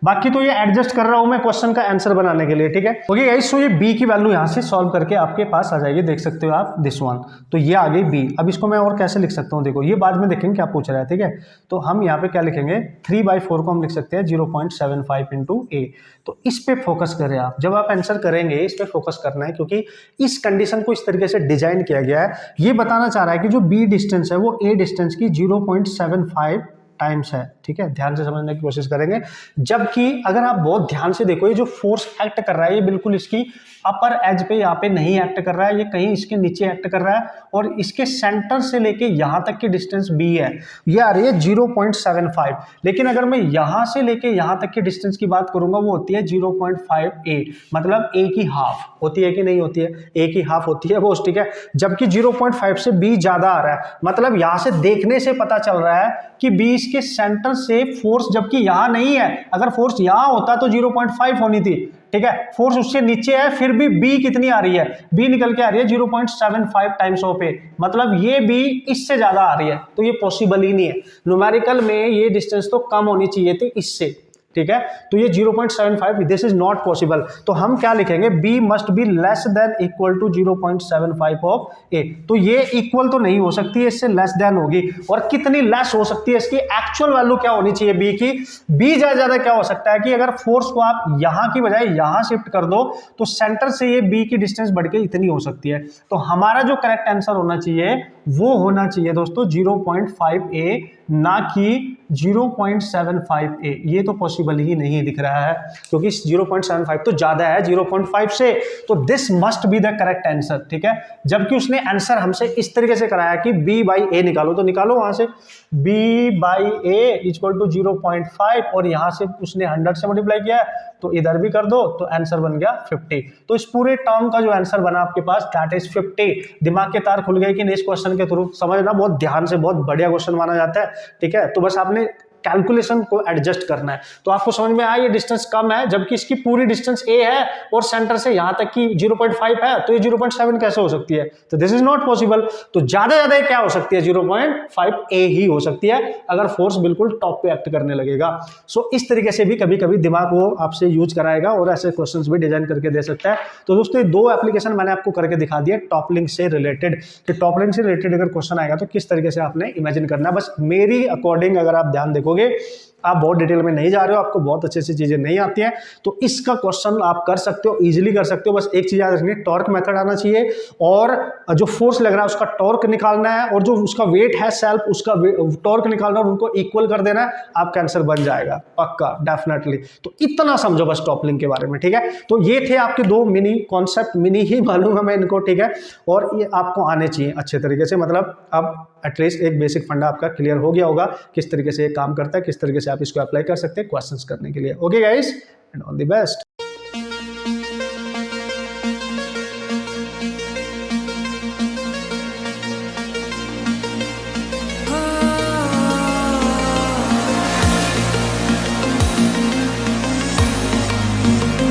बाकी तो ये एडजस्ट कर रहा हूं मैं क्वेश्चन का आंसर बनाने के लिए। ठीक है, ओके गाइस, सो ये b की वैल्यू यहां से सॉल्व करके आपके पास आ जाएगी, देख सकते हो आप दिस वन, तो ये आ गई b। अब इसको मैं और कैसे लिख सकता हूं, देखो ये बाद में देखेंगे क्या पूछ रहा है। ठीक है, तो हम यहाँ पे क्या लिखेंगे, 3/4 को हम लिख सकते हैं 0.75 इंटू ए, तो इस पे फोकस करें आप, जब आप आंसर करेंगे इस पे फोकस करना है, क्योंकि इस कंडीशन को इस तरीके से डिजाइन किया गया है, ये बताना चाह रहा है कि जो b डिस्टेंस है वो a डिस्टेंस की 0.75 टाइम्स है। ठीक है, ध्यान से समझने की कोशिश करेंगे, जबकि अगर आप बहुत ध्यान से देखो, ये जो फोर्स एक्ट कर रहा है ये बिल्कुल इसकी अपर एज पे यहाँ पे नहीं एक्ट कर रहा है, ये कहीं इसके नीचे एक्ट कर रहा है, और इसके सेंटर से लेके यहाँ तक की डिस्टेंस b है, ये आ रही है 0.75, लेकिन अगर मैं यहाँ से लेके यहाँ तक की डिस्टेंस की बात करूंगा वो होती है 0.5a, मतलब a की हाफ होती है कि नहीं होती है, a की हाफ होती है वो। ठीक है, जबकि 0.5 से b ज्यादा आ रहा है, मतलब यहाँ से देखने से पता चल रहा है कि b इसके सेंटर से फोर्स, जबकि यहाँ नहीं है, अगर फोर्स यहाँ होता तो 0.5 होनी थी। ठीक है, फोर्स उससे नीचे है, फिर भी b कितनी आ रही है, b निकल के आ रही है 0.75 टाइम्स ऑफ a, मतलब ये b इससे ज्यादा आ रही है, तो ये पॉसिबल ही नहीं है, न्यूमेरिकल में ये डिस्टेंस तो कम होनी चाहिए थी इससे। ठीक है, तो ये 0.75, दिस इज नॉट पॉसिबल, तो हम क्या लिखेंगे, b must be less than equal to 0.75 of a, तो ये इक्वल तो नहीं हो सकती है, इससे लेस देन होगी, और कितनी लेस हो सकती है, इसकी एक्चुअल वैल्यू क्या होनी चाहिए b की, b ज्यादा क्या हो सकता है कि अगर फोर्स को आप यहां की बजाय यहां शिफ्ट कर दो तो सेंटर से ये b की डिस्टेंस बढ़ के इतनी हो सकती है, तो हमारा जो करेक्ट आंसर होना चाहिए वो होना चाहिए दोस्तों 0.5a, ना कि 0.75a, ये तो पॉसिबल ही नहीं दिख रहा है, क्योंकि 0.75 तो ज्यादा है 0.5 से, तो this must be the correct answer. ठीक है, जबकि उसने आंसर हमसे इस तरीके से कराया कि b/a निकालो, तो निकालो वहां से, b/a इक्वल टू 0.5, और यहां से उसने 100 से मल्टीप्लाई किया है, तो इधर भी कर दो, तो आंसर बन गया 50। तो इस पूरे टर्म का जो आंसर बना आपके पास दैट इज 50। दिमाग के तार खुल गए कि नहीं इस क्वेश्चन के थ्रू, समझना बहुत ध्यान से, बहुत बढ़िया क्वेश्चन माना जाता है। ठीक है, तो बस आपने कैलकुलेशन को एडजस्ट करना है। तो आपको समझ में आया ये डिस्टेंस कम है जबकि इसकी पूरी डिस्टेंस a है और सेंटर से यहां तक की 0.5 है, तो ये 0.7 कैसे हो सकती है? तो दिस इज नॉट पॉसिबल। तो ज्यादा ज्यादा क्या हो सकती है? 0.5 a ही हो सकती है अगर फोर्स बिल्कुल टॉप पे एक्ट करने लगेगा। सो इस तरीके से भी कभी कभी दिमाग वो आपसे यूज कराएगा और ऐसे क्वेश्चंस भी डिजाइन करके दे सकता है। तो दोस्तों ये दो एप्लीकेशन मैंने आपको करके दिखा दिया टॉप लिंक से रिलेटेड, कि टॉप लिंक से रिलेटेड अगर क्वेश्चन आएगा तो किस तरीके से आपने इमेजिन करना है। बस मेरी अकॉर्डिंग अगर आप ध्यान देखोगे, आप बहुत डिटेल में नहीं जा रहे हो, आपको बहुत अच्छी अच्छी चीजें नहीं आती हैं, तो इसका क्वेश्चन आप कर सकते हो, इजीली कर सकते हो। बस एक चीज याद रखनी, टॉर्क मेथड आना चाहिए और जो फोर्स लग रहा है उसका टॉर्क निकालना है और जो उसका वेट है सेल्फ उसका टॉर्क निकालना और उनको इक्वल कर देना है, आपका आंसर बन जाएगा पक्का डेफिनेटली। तो इतना समझो बस टॉप लिंक के बारे में, ठीक है। तो ये थे आपके दो मिनी कॉन्सेप्ट, मिनी ही मालूम है मैं इनको, ठीक है, और ये आपको आने चाहिए अच्छे तरीके से। मतलब अब एटलीस्ट एक बेसिक फंडा आपका क्लियर हो गया होगा किस तरीके से ये काम करता है, किस तरीके से आप इसको अप्लाई कर सकते हैं क्वेश्चंस करने के लिए। Okay guys, and all the best.